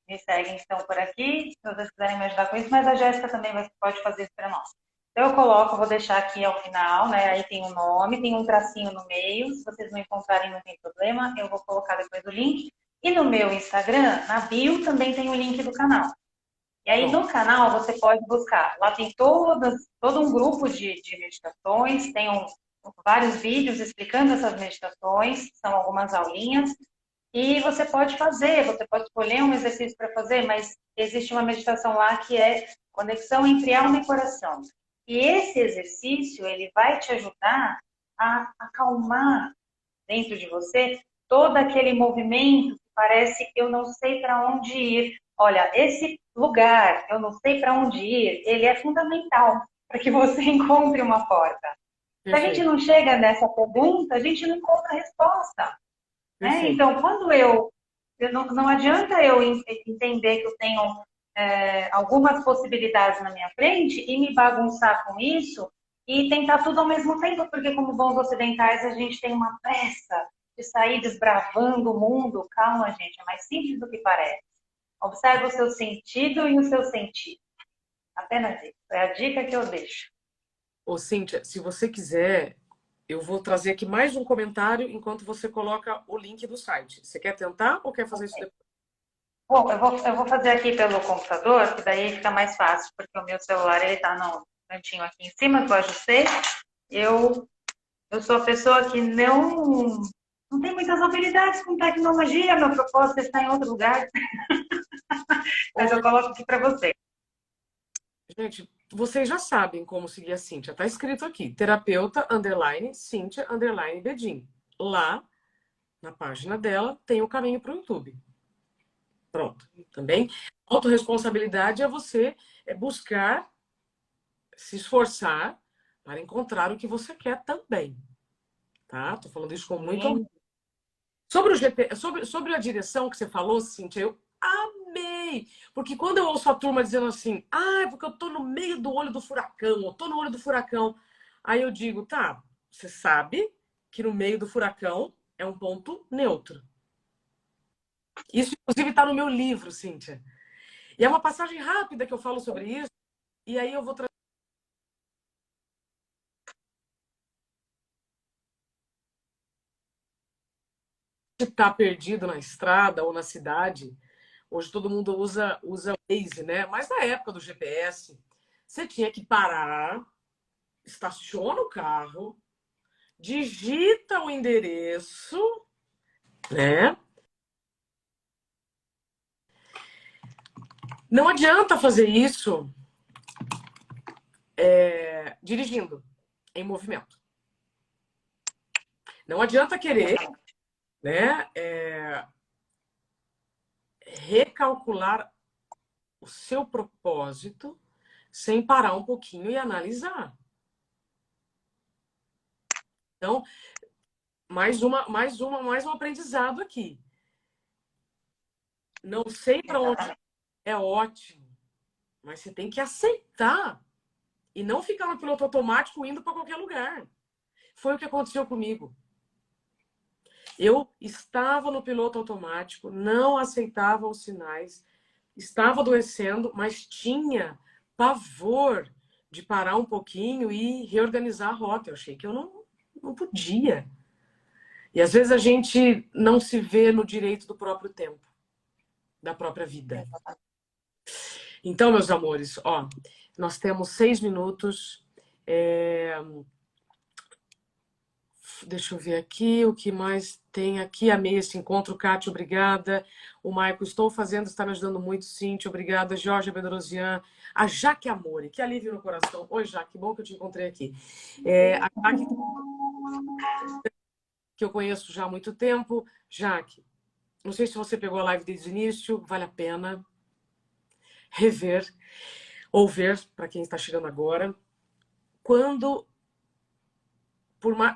me seguem estão por aqui, se vocês quiserem me ajudar com isso, mas a Jéssica também pode fazer isso para nós. Então, eu coloco, vou deixar aqui ao final, né? Aí tem o nome, tem um tracinho no meio. Se vocês não encontrarem, não tem problema. Eu vou colocar depois o link. E no meu Instagram, na bio, também tem o link do canal. E aí, no canal, você pode buscar. Lá tem todo um grupo de meditações, tem vários vídeos explicando essas meditações, são algumas aulinhas. E você pode fazer, você pode escolher um exercício para fazer, mas existe uma meditação lá que é conexão entre alma e coração. E esse exercício, ele vai te ajudar a acalmar dentro de você todo aquele movimento que parece que eu não sei para onde ir. Olha, esse lugar, eu não sei para onde ir, ele é fundamental para que você encontre uma porta. Se a gente não chega nessa pergunta, a gente não encontra a resposta. Né? Então, quando não adianta eu entender que eu tenho algumas possibilidades na minha frente e me bagunçar com isso e tentar tudo ao mesmo tempo, porque como bons ocidentais a gente tem uma pressa de sair desbravando o mundo. Calma, gente, é mais simples do que parece. Observe o seu sentido e o seu sentido. Apenas isso. É a dica que eu deixo. Ô, Cíntia, se você quiser, eu vou trazer aqui mais um comentário enquanto você coloca o link do site. Você quer tentar ou quer fazer isso depois? Bom, eu vou fazer aqui pelo computador, que daí fica mais fácil, porque o meu celular ele tá no cantinho aqui em cima, que eu ajustei. Eu sou a pessoa que não tem muitas habilidades com tecnologia, meu propósito está em outro lugar. Mas eu coloco aqui para você. Gente, vocês já sabem como seguir a Cíntia. Tá escrito aqui, terapeuta, _ Cíntia, _ Bedin. Lá, na página dela, tem o caminho para o YouTube. Pronto. Também, autorresponsabilidade é você buscar, se esforçar para encontrar o que você quer também. Tá? Tô falando isso com muito... Sobre o GP, sobre a direção que você falou, Cíntia, eu amei! Porque quando eu ouço a turma dizendo assim, porque eu tô no meio do olho do furacão, eu tô no olho do furacão. Aí eu digo, tá, você sabe que no meio do furacão é um ponto neutro. Isso, inclusive, está no meu livro, Cíntia. E é uma passagem rápida que eu falo sobre isso, e aí eu vou trazer. Está perdido na estrada ou na cidade, hoje todo mundo usa o Waze, né? Mas na época do GPS, você tinha que parar, estaciona o carro, digita o endereço, né? Não adianta fazer isso dirigindo, em movimento. Não adianta querer, né, recalcular o seu propósito sem parar um pouquinho e analisar. Então, mais um aprendizado aqui. Não sei para onde é ótimo, mas você tem que aceitar e não ficar no piloto automático indo para qualquer lugar. Foi o que aconteceu comigo. Eu estava no piloto automático, não aceitava os sinais, estava adoecendo, mas tinha pavor de parar um pouquinho e reorganizar a rota. Eu achei que eu não podia. E às vezes a gente não se vê no direito do próprio tempo, da própria vida. Então, meus amores, nós temos 6 minutos. Deixa eu ver aqui o que mais tem aqui. Amei esse encontro, Kátia, obrigada. O Maico, estou fazendo, está me ajudando muito, Cíntia, obrigada. Jorge Bedrosian, a Jaque Amore, que alívio no coração. Oi, Jaque, que bom que eu te encontrei aqui. A Jaque, que eu conheço já há muito tempo. Jaque, não sei se você pegou a live desde o início, vale a pena rever ou ver, para quem está chegando agora.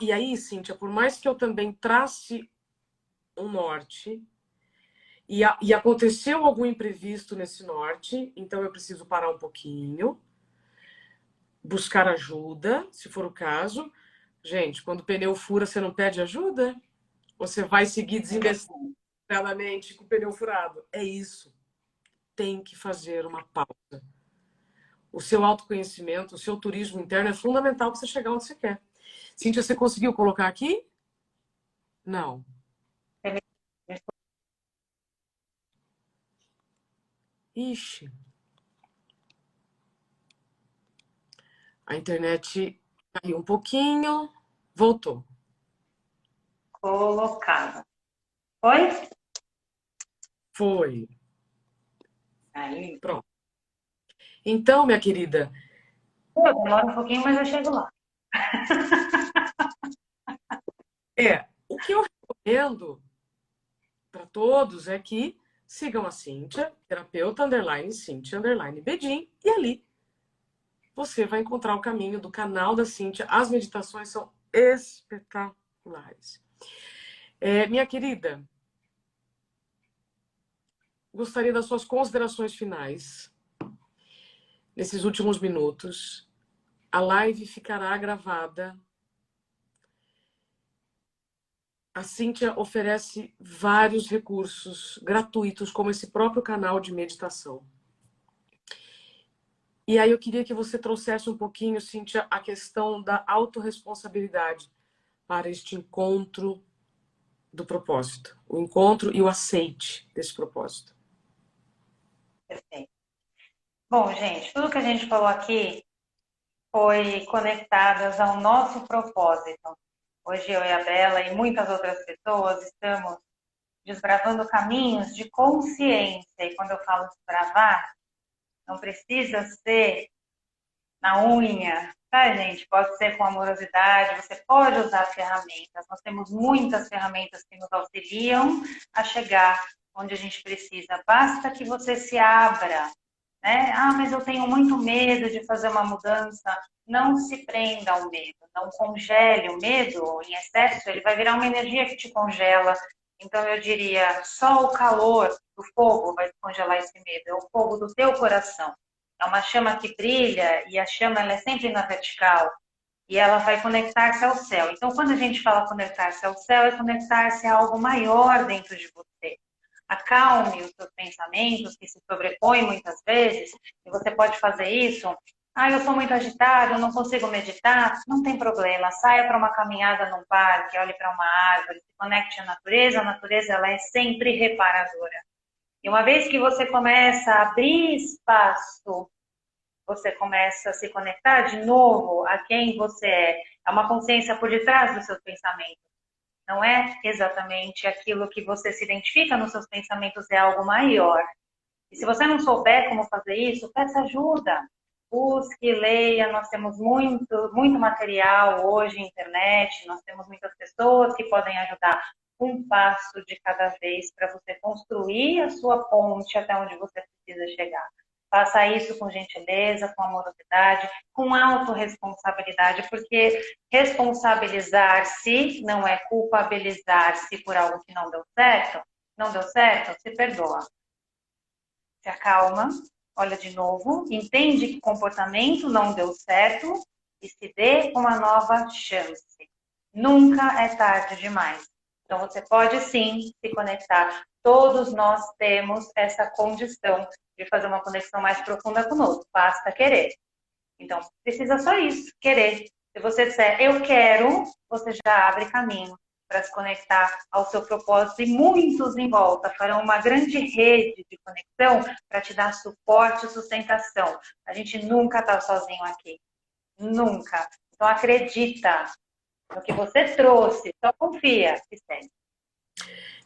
E aí, Cíntia, por mais que eu também trace um norte e aconteceu algum imprevisto nesse norte, então eu preciso parar um pouquinho, buscar ajuda, se for o caso. Gente, quando o pneu fura, você não pede ajuda? Você vai seguir desinvestidamente com o pneu furado? É isso. tem que fazer uma pausa. O seu autoconhecimento, o seu turismo interno é fundamental para você chegar onde você quer. Cíntia, você conseguiu colocar aqui? Não. Ixi. A internet caiu um pouquinho. Voltou. Colocada. Foi? Foi. Aí. Pronto. Então, minha querida. Demora um pouquinho, mas eu chego lá. O que eu recomendo para todos é que sigam a Cíntia, terapeuta underline Cíntia underline Bedin, e ali você vai encontrar o caminho do canal da Cíntia. As meditações são espetaculares. Minha querida, gostaria das suas considerações finais nesses últimos minutos. A live ficará gravada. A Cíntia oferece vários recursos gratuitos, como esse próprio canal de meditação. E aí eu queria que você trouxesse um pouquinho, Cíntia, a questão da autorresponsabilidade para este encontro do propósito. O encontro e o aceite desse propósito. Perfeito. Bom, gente, tudo que a gente falou aqui foi conectadas ao nosso propósito. Hoje eu e a Bela e muitas outras pessoas estamos desbravando caminhos de consciência. E quando eu falo desbravar, não precisa ser na unha, tá, gente? Pode ser com amorosidade, você pode usar ferramentas. Nós temos muitas ferramentas que nos auxiliam a chegar onde a gente precisa. Basta que você se abra, né? Ah, mas eu tenho muito medo de fazer uma mudança. Não se prenda ao medo, não congele o medo em excesso, ele vai virar uma energia que te congela. Então eu diria, só o calor do fogo vai congelar esse medo, é o fogo do teu coração. É uma chama que brilha e a chama ela é sempre na vertical e ela vai conectar-se ao céu. Então quando a gente fala conectar-se ao céu, é conectar-se a algo maior dentro de você. Acalme os seus pensamentos, que se sobrepõem muitas vezes, e você pode fazer isso. Ah, eu sou muito agitado, eu não consigo meditar. Não tem problema, saia para uma caminhada num parque, olhe para uma árvore, se conecte à natureza. A natureza ela é sempre reparadora. E uma vez que você começa a abrir espaço, você começa a se conectar de novo a quem você é. É uma consciência por detrás dos seus pensamentos. Não é exatamente aquilo que você se identifica nos seus pensamentos, é algo maior. E se você não souber como fazer isso, peça ajuda. Busque, leia, nós temos muito material hoje, internet, nós temos muitas pessoas que podem ajudar um passo de cada vez para você construir a sua ponte até onde você precisa chegar. Faça isso com gentileza, com amorosidade, com autorresponsabilidade, porque responsabilizar-se não é culpabilizar-se por algo que não deu certo. Não deu certo? Se perdoa. Se acalma, olha de novo, entende que comportamento não deu certo e se dê uma nova chance. Nunca é tarde demais. Então você pode sim se conectar. Todos nós temos essa condição de fazer uma conexão mais profunda conosco. Basta querer. Então precisa só isso, querer. Se você disser eu quero, você já abre caminho para se conectar ao seu propósito e muitos em volta farão uma grande rede de conexão para te dar suporte e sustentação. A gente nunca está sozinho aqui. Nunca. Então acredita no que você trouxe. Só confia que segue.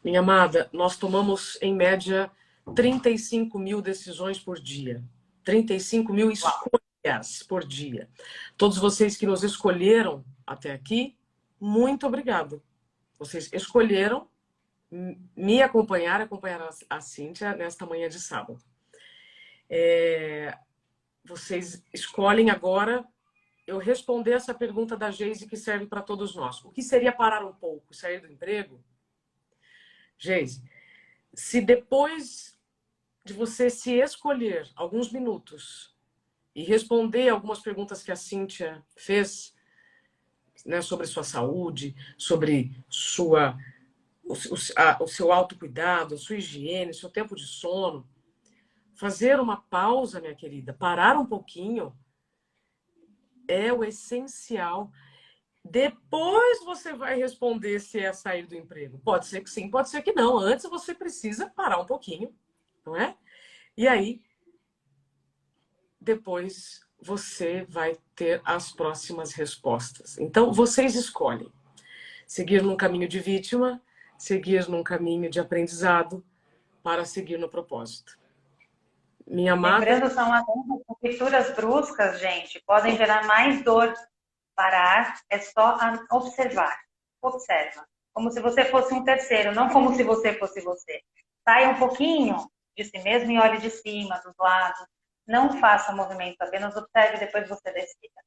Minha amada, nós tomamos, em média, 35 mil decisões por dia. 35 mil escolhas por dia. Todos vocês que nos escolheram até aqui, muito obrigado. Vocês escolheram me acompanhar a Cíntia nesta manhã de sábado. Vocês escolhem agora eu responder essa pergunta da Geise que serve para todos nós. O que seria parar um pouco, sair do emprego? Geise, se depois de você se escolher alguns minutos e responder algumas perguntas que a Cíntia fez, né, sobre sua saúde, sobre o seu autocuidado, sua higiene, seu tempo de sono, Fazer uma pausa, minha querida, parar um pouquinho é o essencial. Depois você vai responder se é sair do emprego. Pode ser que sim, pode ser que não. Antes você precisa parar um pouquinho, não é? E aí, depois você vai ter as próximas respostas. Então, vocês escolhem seguir num caminho de vítima, seguir num caminho de aprendizado, para seguir no propósito. Minha amada. Lembrando, são adentro, rupturas bruscas, gente, podem gerar mais dor. Parar é só observar. Observa. Como se você fosse um terceiro, não como se você fosse você. Saia um pouquinho de si mesmo e olhe de cima, dos lados. Não faça movimentos, apenas observe e depois você decida.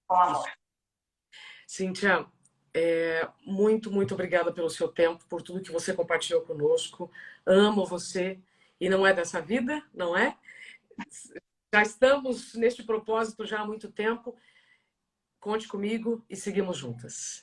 Com amor. Cíntia, muito, muito obrigada pelo seu tempo, por tudo que você compartilhou conosco. Amo você e não é dessa vida, não é? Já estamos neste propósito já há muito tempo. Conte comigo e seguimos juntas.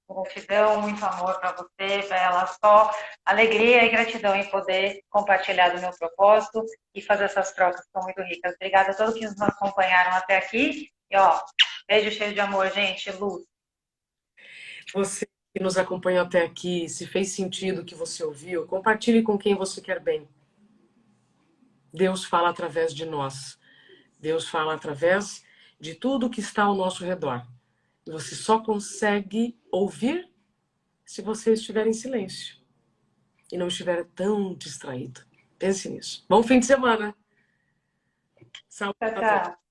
Gratidão, muito amor para você, Bela. Só alegria e gratidão em poder compartilhar do meu propósito e fazer essas trocas que são muito ricas. Obrigada a todos que nos acompanharam até aqui. E, ó, beijo cheio de amor, gente. Luz. Você que nos acompanhou até aqui, se fez sentido o que você ouviu, compartilhe com quem você quer bem. Deus fala através de nós. Deus fala através de tudo que está ao nosso redor. E você só consegue ouvir se você estiver em silêncio e não estiver tão distraído. Pense nisso. Bom fim de semana. Saúde Tchau, a todos. tchau.